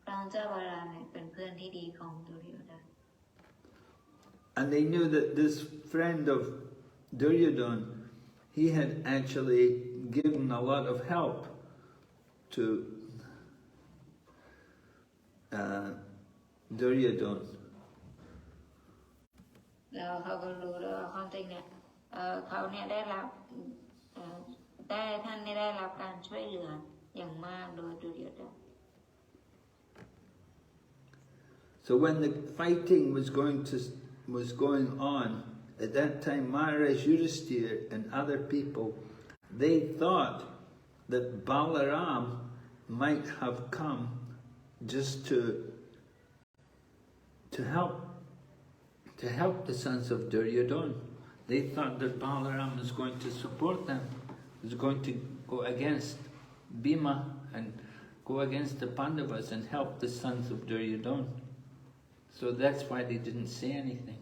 พระเจ้าบาลามเป็นเพื่อนที่ดีของดุริยดา And they knew that this friend of Duryodhana, he had actually given a lot of help to Duryodhana. แล้วเขาก็รู้ด้วยว่าความจริงเนี่ยเขาเนี่ยได้รับท่านได้รับการช่วยเหลืออย่างมากโดยดุริยดา So when the fighting was going on, at that time Maharaj Yudhisthira and other people, they thought that Balaraam might have come just to help the sons of Duryodhana. They thought that Balaraam was going to support them, was going to go against Bhima and go against the Pandavas and help the sons of Duryodhana. So that's why they didn't say anything.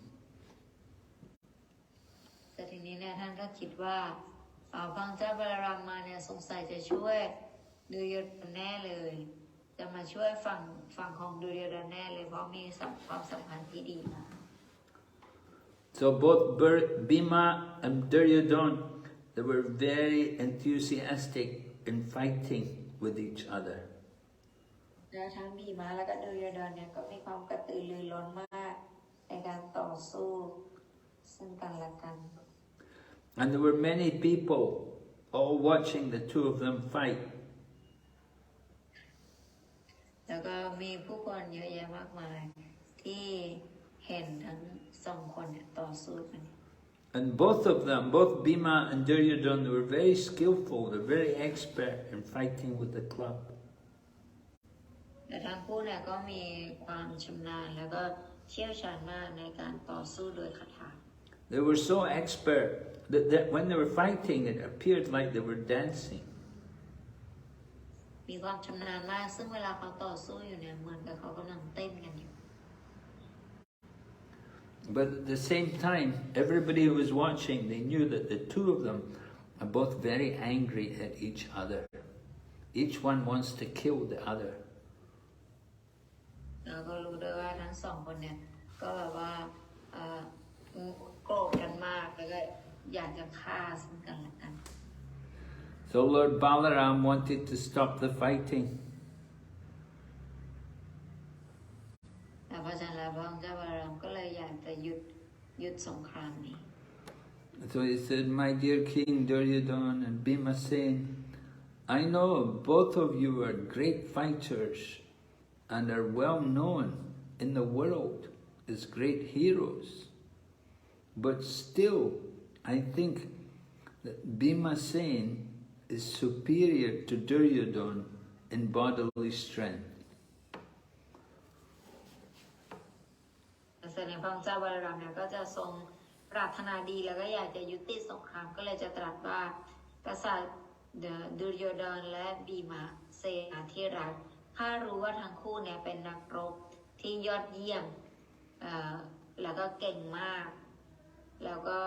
แต่ทีนี้เนี่ยท่านก็คิดว่าพระเจ้าบาลารามมาเนี่ยสงสัยจะช่วยดุริยดาแน่เลยจะมาช่วยฝั่งของดุริยดาแน่เลยเพราะมีความสัมพันธ์ที่ดีมาก So both Bhima and Duryodhana, they were very enthusiastic in fighting with each other. แล้วทั้งบีมาแล้วก็ดุริยดาเนี่ยก็มีความกระตือรือร้นมากในการต่อสู้ซึ่งกันและกัน And there were many people all watching the two of them fight. แล้วก็มีผู้คนเยอะแยะมากมายที่เห็นทั้งสองคนเนี่ยต่อสู้กัน And both of them, both Bhima and Duryodhana, they were very skillful, they're very expert in fighting with the club. แต่ทั้งคู่เนี่ยก็มีความชำนาญแล้วก็เชี่ยวชาญมากในการต่อสู้โดยคาถา They were so expert that when they were fighting, it appeared like they were dancing. มีความชำนาญมากซึ่งเวลาเขาต่อสู้อยู่เนี่ยเหมือนกับเขากำลังเต้นกันอยู่ But at the same time, everybody who was watching, they knew that the two of them are both very angry at each other. Each one wants to kill the other. เราก็รู้ด้วยว่าทั้งสองคนเนี่ยก็แบบว่าโกรธกันมากแล้วก็อยากจะฆ่าซึ่งกันและกัน So Lord Balaraam wanted to stop the fighting. แต่พระจันทร์และพระองค์เจ้าบาลามก็เลยอยากจะหยุดสงครามนี้ So he said, "My dear King Duryodhana and Bhimasen, I know both of you are great fighters and are well known in the world as great heroes. But still, I think that Bhimasen is superior to Duryodhana in bodily strength." เสด็จพระองค์เจ้าบาลามเนี่ยก็จะทรงปรารถนาดีแล้วก็อยากจะยุติสงครามก็เลยจะตรัสว่ากษัตริย์ดุริโยดนและบีมาเส นาที่รักข้ารู้ว่าทั้งคู่เนี่ยเป็นนักรบที่ยอดเยี่ยมแล้วก็เก่งมากแล้วก็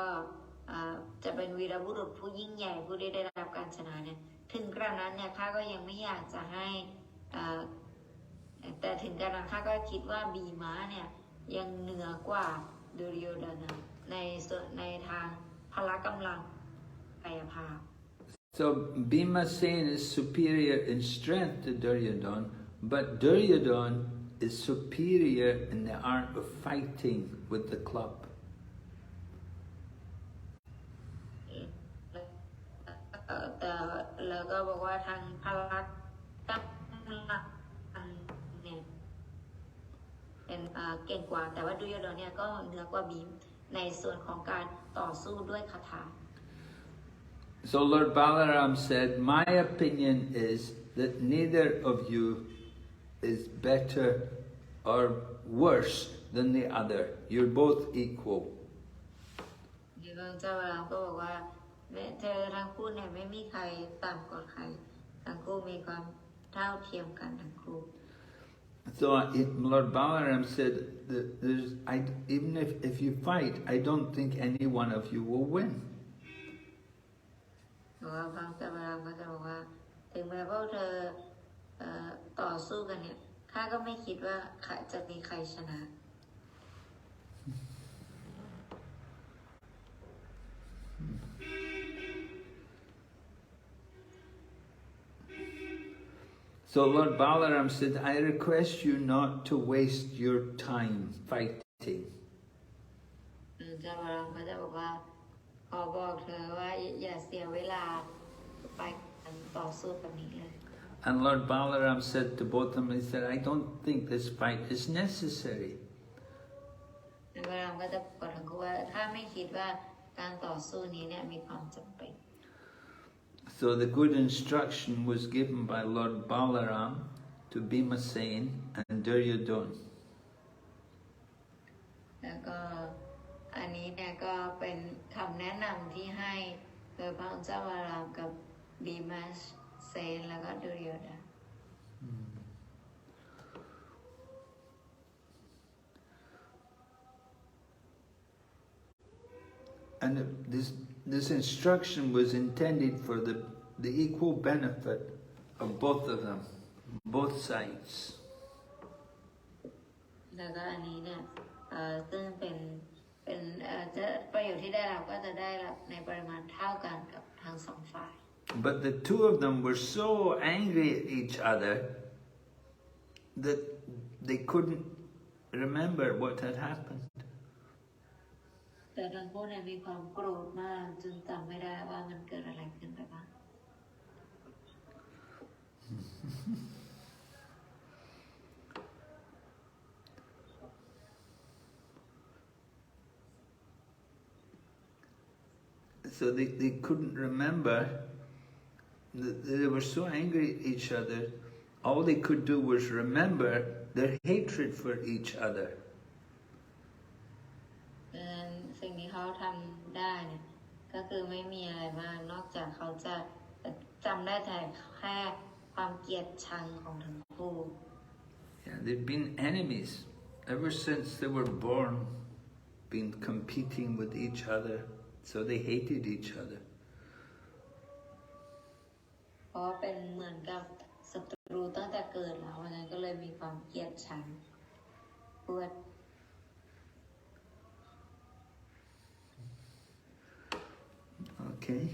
จะเป็นวีรบุรุษผู้ยิ่งใหญ่ผู้ได้รับการชนะเนี่ยถึงกระนั้นเนี่ยข้าก็ยังไม่อยากจะให้แต่ถึงกระนั้นข้าก็คิดว่าบีม้าเนี่ยยังเหนือกว่าดุริโยดนะในทางพละกำลังกายภาพ So Bhimasen is superior in strength to Duryodhana, but Duryodhana is superior in the art of fighting with the club. แต่แล้วก็บอกว่าทางพละกำลังเนี่ยเป็นเก่งกว่าแต่ว่าดุริโยดนะเนี่ยก็เหนือกว่าบีมในส่วนของการต่อสู้ด้วยคาถา So Lord Balaraam said, my opinion is that neither of you is better or worse than the other. You're both equal. พระเจ้าบารามก็บอกว่าเธอทั้งคู่เนี่ยไม่มีใครต่ำกว่าใครทั้งคู่มีความเท่าเทียมกันทั้งคู่ So Lord Balaraam said that even if you fight, I don't think any one of you will win. พระเจ้าบารามก็จะบอกว่าถึงแม้พวกเธอต่อสู้กันเนี่ยข้าก็ไม่คิดว่าจะมีใครชนะ So Lord Balaraam said, I request you not to waste your time fighting. เจ้าบารามก็จะบอกว่าขอบอกเธอว่าอย่าเสียเวลาไปต่อสู้กับนี้เลย And Lord Balaraam said to both of them, he said, I don't think this fight is necessary. เจ้าบารามก็จะบอกทั้งคู่ว่าถ้าไม่คิดว่าการต่อสู้นี้เนี่ยมีความจำเป็น So the good instruction was given by Lord Balaraam to Bhimasen and Duryodhana. แล้วก็อันนี้เนี่ยก็เป็นคำแนะนำที่ให้โดยพระเจ้าวารามกับบีมาเซนแล้วก็ดุริโยดนะ And this instruction was intended for the equal benefit of both of them, both sides. แล้วก็อันนี้เนี่ยซึ่งเป็นจะประโยชน์ที่ได้รับก็จะได้รับในปริมาณเท่ากันกับทั้งสองฝ่าย But the two of them were so angry at each other that they couldn't remember what had happened. แต่ทั้งคู่เนี่ยมีความโกรธมากจนจำไม่ได้ว่ามันเกิดอะไรขึ้นไปบ้าง So they couldn't remember. They were so angry at each other. All they could do was remember their hatred for each other. สิ่งที่เขาทำได้เนี่ยก็คือไม่มีอะไรมากนอกจากเขาจะจำได้แต่แค่ความเกลียดชังของทั้งคู่ Yeah, they've been enemies ever since they were born, been competing with each other, so they hated each other. เพราะเป็นเหมือนกับศัตรูตั้งแต่เกิดแล้วงั้นก็เลยมีความเกลียดชังปวด Okay,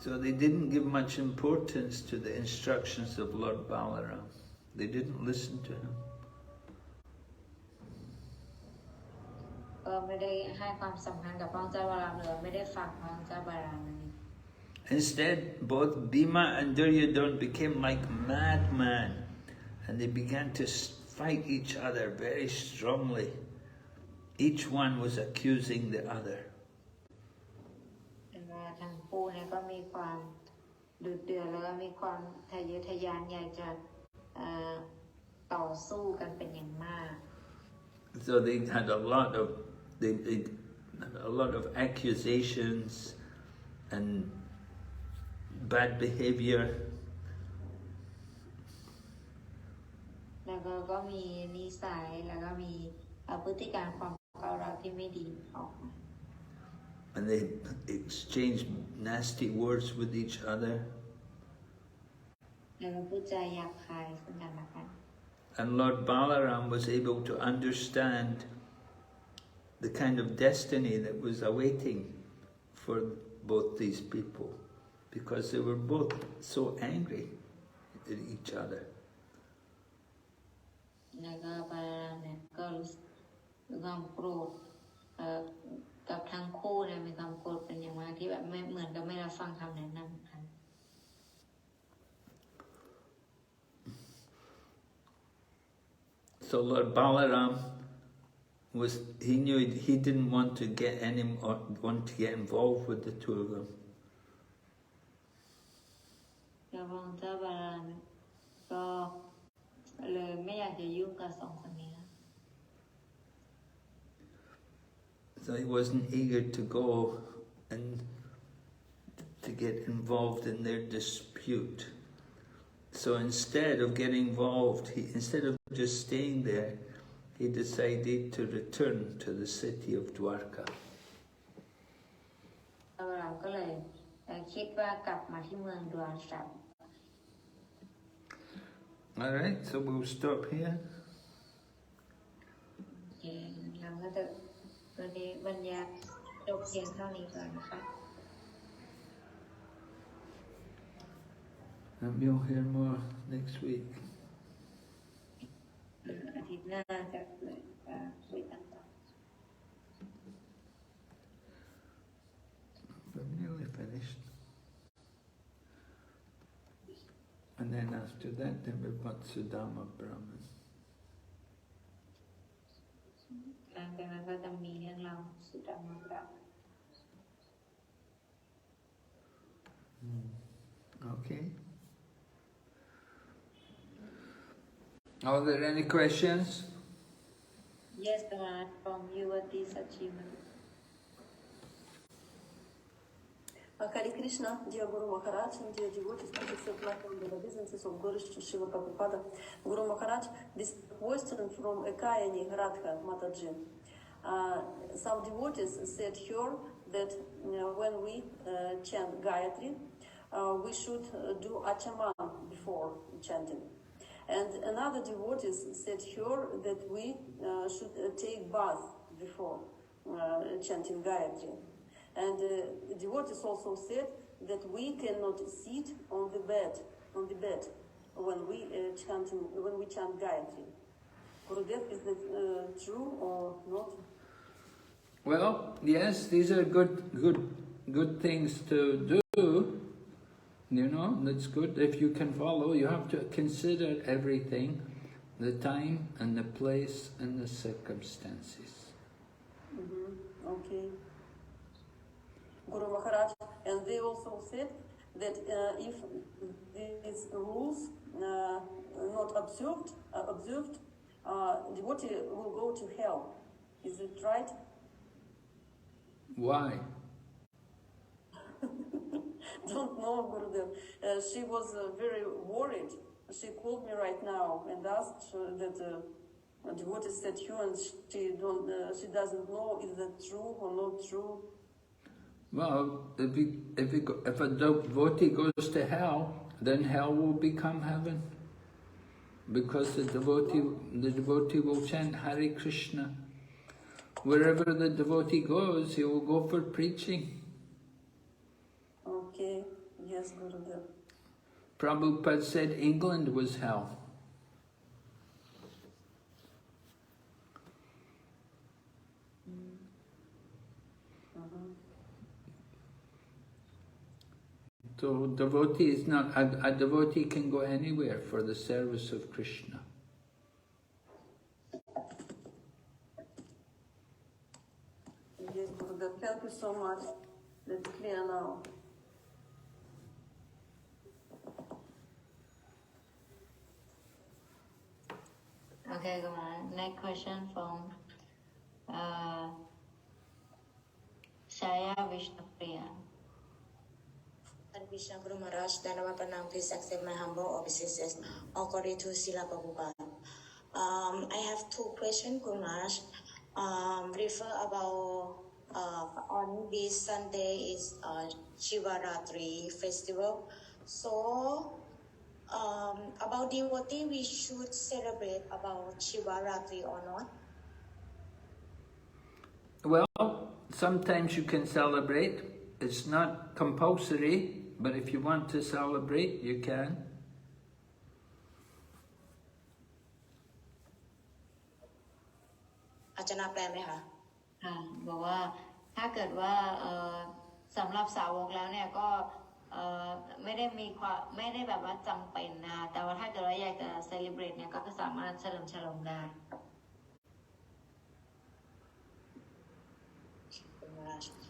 so they didn't give much importance to the instructions of Lord Balaraam. They didn't listen to him. ก็ไม่ได้ให้ความสำคัญกับพระเจ้าวารามเลยไม่ได้ฟังพระเจ้าวารามเลย Instead, both Bhima and Duryodhana became like madmen, and they began to fight each other very strongly. Each one was accusing the other. ทั้งคู่เนี่ยก็มีความดุเดือดแล้วก็มีความทะเยอทะยานอยากจะต่อสู้กันเป็นอย่างมาก So they had a lot of a lot of accusations and bad behavior. แล้วก็มีนิสัยแล้วก็มีพฤติกรรมความก้าวร้าวที่ไม่ดีออกมา And they exchanged nasty words with each other. แล้วก็พูดจาหยาบคายซึ่งกันและกัน And Lord Balārāma was able to understand the kind of destiny that was awaiting for both these people, because they were both so angry at each other. แล้วก็บาลามเนี่ยก็รู้สึกความโกรธกับทั้งคู่เนี่ยมีความโกรธเป็นอย่างมากที่แบบไม่เหมือนกับไม่รับฟังคำแนะนำกัน So Lord Balārāma he knew he didn't want to get involved with the two of them. แล้วพระองค์เจ้าบาลามก็เลยไม่อยากจะยุ่งกับสองคนนี้ So he wasn't eager to go and to get involved in their dispute. So instead of getting involved, instead of just staying there, he decided to return to the city of Dwarka. เราก็เลยคิดว่ากลับมาที่เมืองดวารา All right, so we'll stop here. เราก็จะวันนี้บรรยายจบเพียงเท่านี้ก่อนนะคะ And we'll hear more next week. อาทิตย์หน้าจะคุยกันต่อ We're nearly finished. And then after that, then we've got Sudama Brahman. หลังจากนั้นก็จะมีเรื่องราวสุดามาก Okay. Are there any questions? Yes, Dhamma, from you what is achievement? Hare Krishna, dear Guru Maharaj, and dear devotees, please welcome the businesses of Guru Shiva Prabhupada. Guru Maharaj, this question from Ekayani Radha Mataji. Some devotees said here that when we chant Gayatri, we should do Achaman before chanting. And another devotee said here that we should take bath before chanting Gayatri. And devotees also said that we cannot sit on the bed when we chant Gayatri. Gurudev, is that true or not? Well, yes, these are good things to do. You know, that's good. If you can follow, you have to consider everything, the time and the place and the circumstances. Okay. Guru Maharaj, and they also said that if these rules not observed, devotee will go to hell. Is it right? Why? Don't know, Gurudev. She was very worried. She called me right now and asked that devotee said you, and she doesn't know is that true or not true. Well, if a devotee goes to hell, then hell will become heaven, because the devotee will chant Hare Krishna. Wherever the devotee goes, he will go for preaching. Okay, yes, Gurudev. Prabhupada said England was hell. So devotee is not, a devotee can go anywhere for the service of Krishna. Yes, Gurudev. Thank you so much. That's clear now. Okay, come on. Next question from Shaya Vishnupriya. Hare Krishna Guru Maharaj, Dhanava Pranam, please accept my humble obeisances. All glory to Srila Prabhupada. I have two questions, Guru Maharaj. Refer about on this Sunday is Shivaratri festival. So about devotee, we should celebrate about Shivaratri or not? Well, sometimes you can celebrate. It's not compulsory, but if you want to celebrate, you can. อาจารย์แปลไหมคะ ค่ะบอกว่าถ้าเกิดว่าสำหรับสาวกแล้วเนี่ยก็ไม่ได้แบบว่าจำเป็นนะแต่ว่าถ้าเกิดว่าอยากจะ celebrate เนี่ยก็สามารถเฉลิมฉลองได้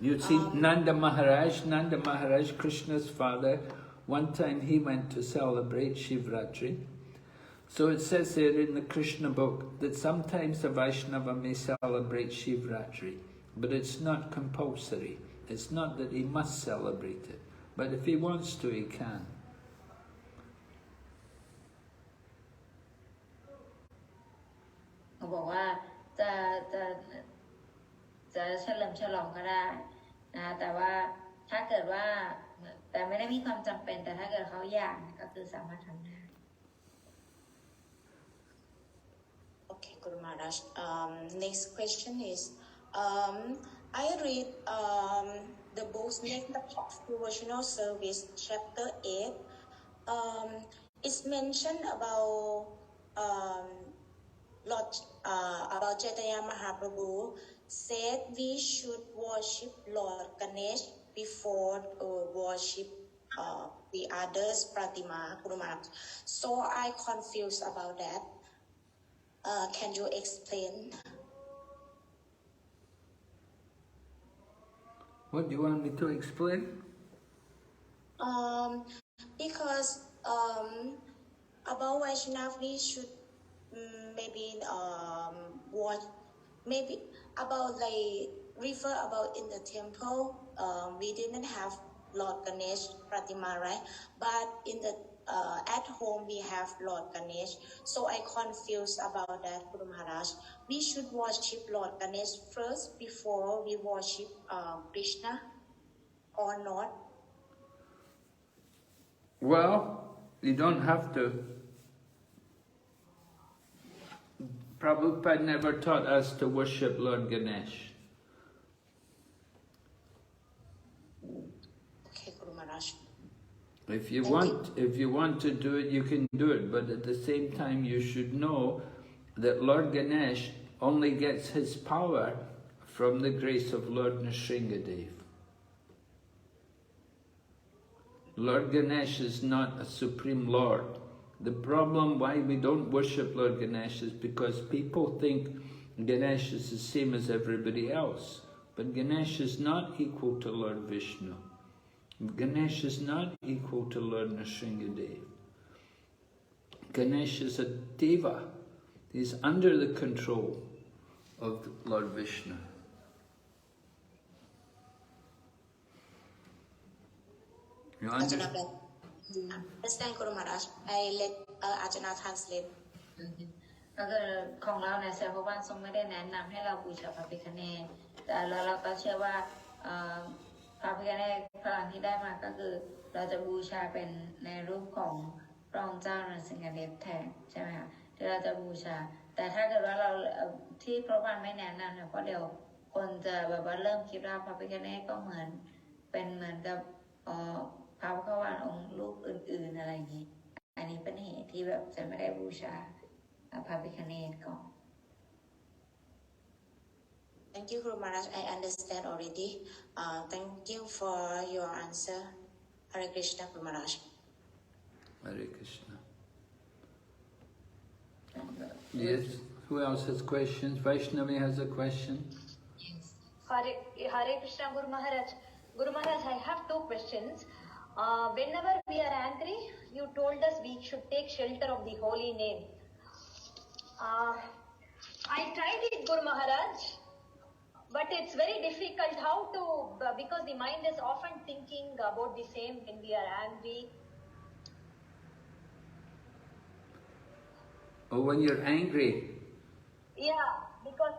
You see, Nanda Maharaj, Krishna's father, one time he went to celebrate Shivratri. So it says there in the Krishna book that sometimes a Vaishnava may celebrate Shivratri, but it's not compulsory. It's not that he must celebrate it, but if he wants to, he can. เขาบอกว่าจะเฉลิมฉลองก็ได้นะแต่ว่าถ้าเกิดว่าแต่ไม่ได้มีความจำเป็นแต่ถ้าเกิดเขาอยากก็คือสามารถทำได้ Okay, Guru Maharaj. Next question is, I read the book Nectar of Devotional Service, chapter 8. It's mentioned about about Chaitanya Mahaprabhu said we should worship Lord Ganesh before worship the others Pratima, Guru Maharaj. So I confused about that. Can you explain? What do you want me to explain? Because about Vaishnav we should maybe watch maybe about like refer about in the temple we didn't have Lord Ganesh Pratima, right? But in the at home we have Lord Ganesh, so I confused about that, Guru Maharaj. We should worship Lord Ganesh first before we worship Krishna or not? Well, you don't have to. Prabhupada never taught us to worship Lord Ganesh. Okay, Guru Maharaj. If you want to do it, you can do it, but at the same time you should know that Lord Ganesh only gets his power from the grace of Lord Nrsingadev. Lord Ganesh is not a supreme Lord. The problem why we don't worship Lord Ganesh is because people think Ganesh is the same as everybody else. But Ganesh is not equal to Lord Vishnu. Ganesh is not equal to Lord Nrsingadev. Ganesh is a deva. He's under the control of Lord Vishnu. You understand? Understand, Guru Maharaj. I let Ajahn translate. ก็คือของเราเนี่ยเซลล์บ้านทรงไม่ได้แนะนำให้เราบูชาพระพิฆเนศแต่เราก็เชื่อว่าพระพิฆเนศพลังที่ได้มาก็คือเราจะบูชาเป็นในรูปของพระองค์เจ้านรสิงหเดชแทนใช่ไหมคะที่เราจะบูชาแต่ถ้าเกิดว่าเราที่พระบาทไม่แนะนำเนี่ยเพราะเดี๋ยวคนจะแบบว่าเริ่มคิดว่าพระพิฆเนศก็เหมือนกับพระพุทธวานองค์รูปอื่นๆอะไรอย่างนี้อันนี้เป็นเหตุที่แบบจะไม่ได้บูชาพระพิฆเนศก่อน Thank you, Guru Maharaj. I understand already. Thank you for your answer. Hare Krishna, Guru Maharaj. Hare Krishna. Yes. Who else has questions? Vaishnavi has a question. Yes. Hare Krishna, Guru Maharaj. Guru Maharaj, I have two questions. Whenever we are angry, you told us we should take shelter of the holy name. I tried it, Guru Maharaj. but it's very difficult how to, because the mind is often thinking about the same when we are angry. Or when you're angry. Yeah, because,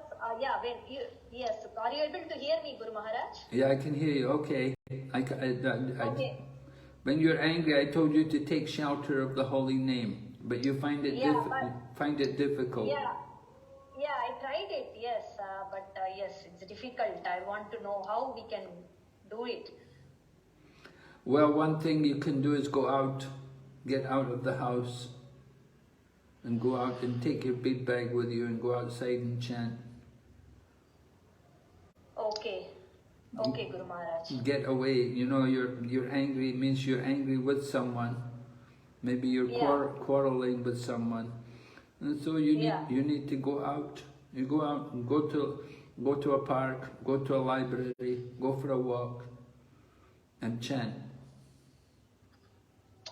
when you, yes, are you able to hear me, Guru Maharaj? Yeah, I can hear you. Okay. Okay. When you're angry, I told you to take shelter of the holy name, but you find it difficult. Yeah, I tried it, yes, but yes, it's difficult. I want to know how we can do it. Well, one thing you can do is go out, get out of the house, and go out and take your bead bag with you and go outside and chant. Okay. Okay, Guru Maharaj. Get away. You know, you're angry. It means you're angry with someone. Maybe you're quarreling with someone, and so you need to go out. You go out and go to a park, go to a library, go for a walk, and chant.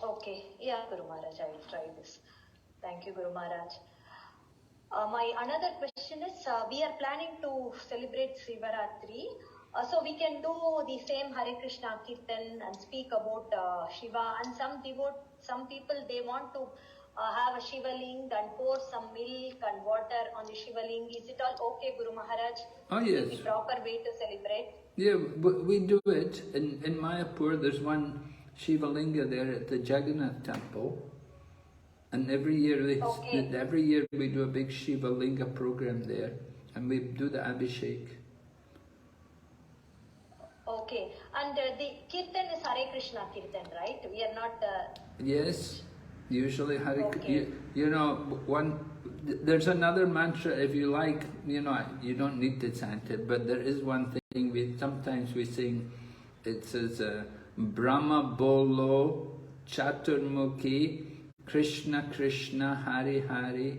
Okay, yeah, Guru Maharaj, I will try this. Thank you, Guru Maharaj. My another question is, we are planning to celebrate Sivaratri, so we can do the same Hare Krishna Kirtan and speak about Shiva, and some people, they want to have a Shivaling and pour some milk and water on the Shivaling. Is it all okay, Guru Maharaj? Oh yes. Is the proper way to celebrate? Yeah, we do it. In Mayapur, there's one Shiva Linga there at the Jagannath temple. And every year we do a big Shiva Linga program there, and we do the Abhishek. Okay, and the Kirtan is Hare Krishna Kirtan, right? We are not... Yes, usually Hare okay. you know, there's another mantra if you like, you know, you don't need to chant it, but there is one thing sometimes we sing, it says, Brahma Bolo Chaturmukhi Krishna Krishna Hari Hari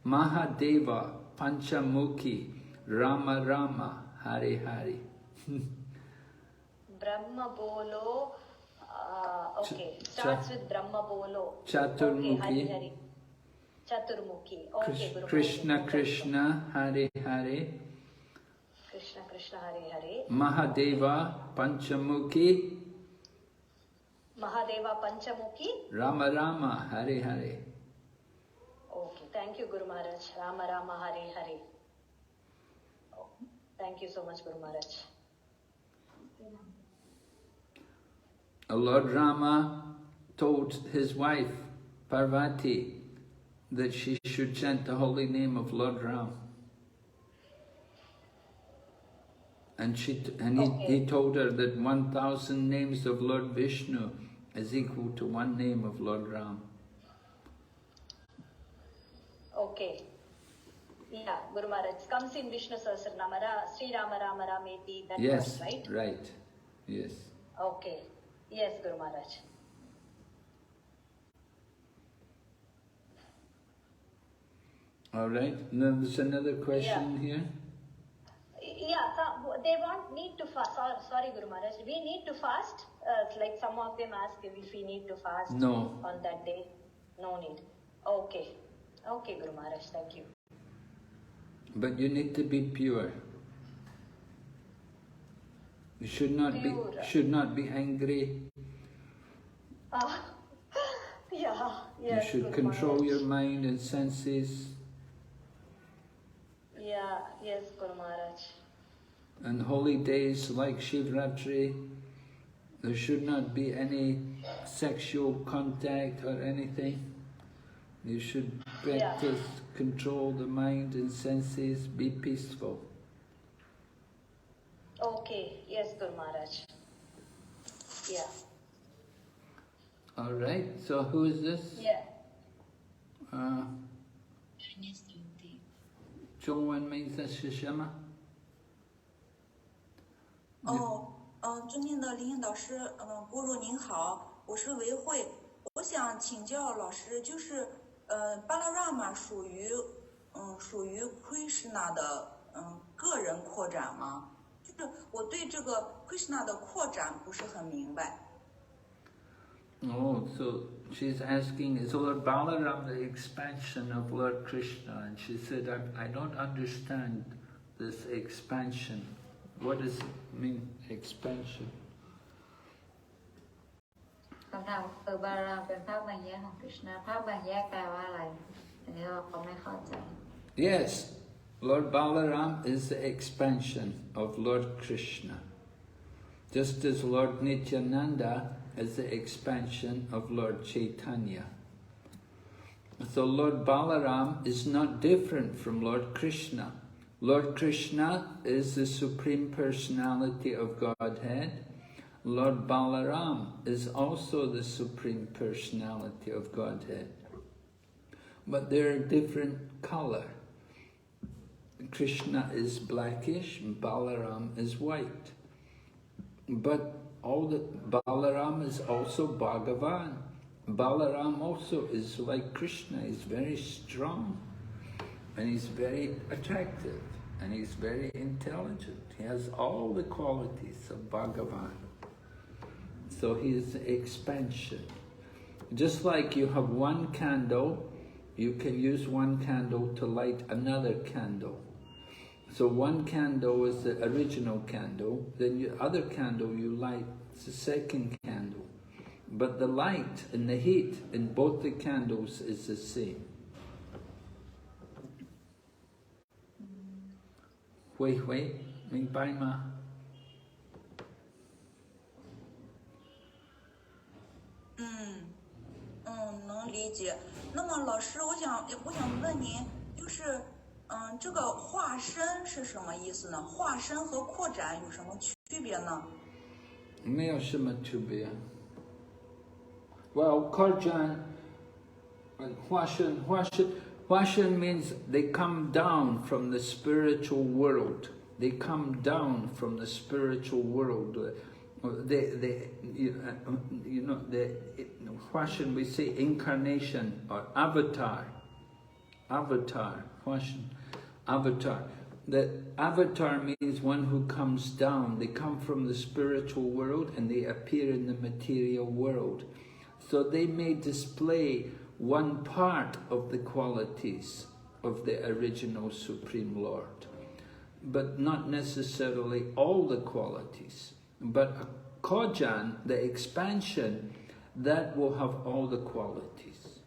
Mahadeva Panchamukhi Rama Rama Hari Hari. Brahma Bolo, okay, starts with Brahma Bolo. Chaturmukhi. Okay, Hari Hari. Chaturmukhi. Okay, Guru Krishna Krishna Hari Hari. Krishna Krishna Hari Hari. Mahadeva Panchamukhi. Mahadeva Panchamukhi. Rama Rama Hari Hari. Okay, thank you, Guru Maharaj. Rama Rama Hari Hari. Oh, thank you so much, Guru Maharaj. Lord Rama told his wife Parvati that she should chant the holy name of Lord Ram. And he told her that 1,000 names of Lord Vishnu is equal to one name of Lord Ram. Okay. Yeah, Guru Maharaj comes in Vishnu Sahasranama, Sri Rama Rama Rameti, that yes, verse, right? Right. Yes. Okay. Yes, Guru Maharaj. All right. Now there's another question here. Yeah, so they need to fast. Sorry, Guru Maharaj. We need to fast. Like some of them ask if we need to fast on that day. No need. Okay. Okay, Guru Maharaj. Thank you. But you need to be pure. You should not be angry. Yeah. Yes, you should Guru control Maharaj. your mind and senses. Yeah. Yes, Guru Maharaj. On holy days like Shivratri, there should not be any sexual contact or anything. You should practice, control the mind and senses, be peaceful. Okay, yes, Guru Maharaj. Yeah. All right, so who is this? Yeah. 中文名字是什么？尊敬的灵性导师，国主您好，我是维慧，我想请教老师，就是Balarāma 属于 Krishna 的个人扩展吗？就是我对这个 Krishna 的扩展不是很明白。Oh, so she's asking, is Lord Balaraama the expansion of Lord Krishna? And she said, I don't understand this expansion. What does it mean, expansion? คำถามคือบารามเป็นภาพแบ่งแยกของคริชนาภาพแบ่งแยกแปลว่าอะไรอันนี้เราไม่เข้าใจ Yes, Lord Balaram is the expansion of Lord Krishna. Just as Lord Nityananda is the expansion of Lord Chaitanya. So Lord Balaram is not different from Lord Krishna. Lord Krishna is the Supreme Personality of Godhead. Lord Balaram is also the Supreme Personality of Godhead. But they're a different color. Krishna is blackish and Balaram is white. But Balaram is also Bhagavan. Balaram also is like Krishna. He's very strong and he's very attractive and he's very intelligent. He has all the qualities of Bhagavan. So he is the expansion. Just like you have one candle, you can use one candle to light another candle. So one candle is the original candle, then the other candle you light the second candle. But the light and the heat in both the candles is the same. Wait, 明白吗？能理解。那么老师，我想问您，就是这个化身是什么意思呢？化身和扩展有什么区别呢？没有什么区别。Well, Korjan, Hwashan means they come down from the spiritual world. They come down from the spiritual world. Hwashan, we say incarnation or avatar. Avatar, Hwashan, avatar. The avatar means one who comes down. They come from the spiritual world and they appear in the material world. So they may display one part of the qualities of the original Supreme Lord, but not necessarily all the qualities. But a Kojan, the expansion, that will have all the qualities.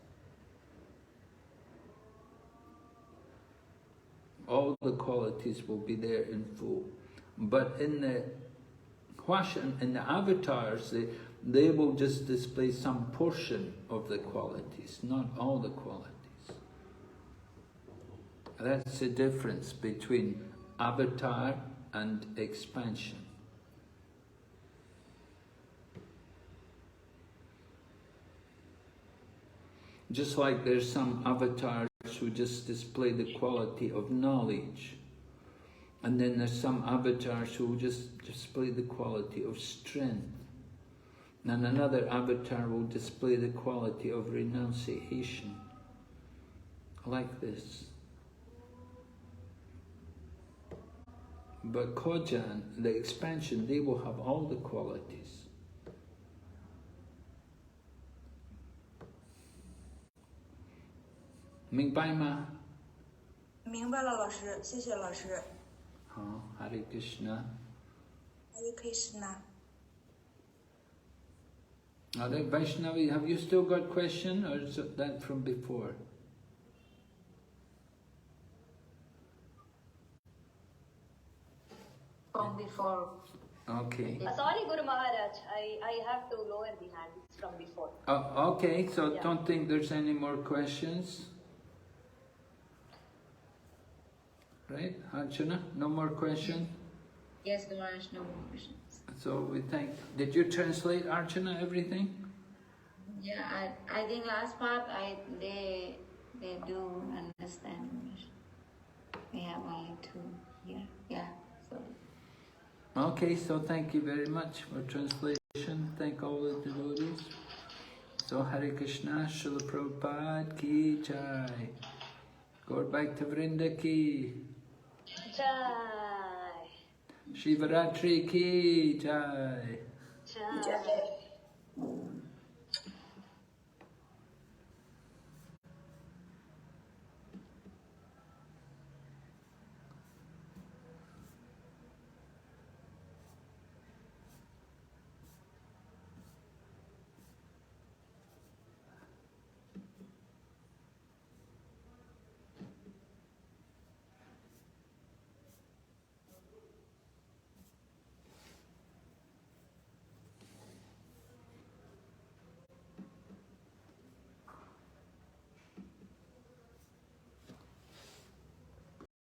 All the qualities will be there in full. But in the Hwashan, in the avatars, they will just display some portion of the qualities, not all the qualities. That's the difference between avatar and expansion. Just like there's some avatars who just display the quality of knowledge. And then there's some avatars who just display the quality of strength. And another avatar will display the quality of renunciation. Like this. But Kojan, the expansion, they will have all the qualities. Mingbai ma? 明白了，老师，谢谢老师。Oh, Hare Krishna. Hare Krishna. Are they Vaishnavi, have you still got question or is that from before? From before. Okay. Sorry, Guru Maharaj, I have to lower the hand. It's from before. Oh, okay, so Yeah. don't think there's any more questions. Right, Archana? No more question? Yes, Maharaj, no more questions. So we thank. Did you translate, Archana, everything? Yeah, I think last part they do understand. We have only two here. Yeah. So. Okay, so thank you very much for translation. Thank all the devotees. So Hare Krishna, Srila Prabhupada ki jai. Gaur Bhakta Vrinda ki. Jai. Shivaratri ki jai. Jai.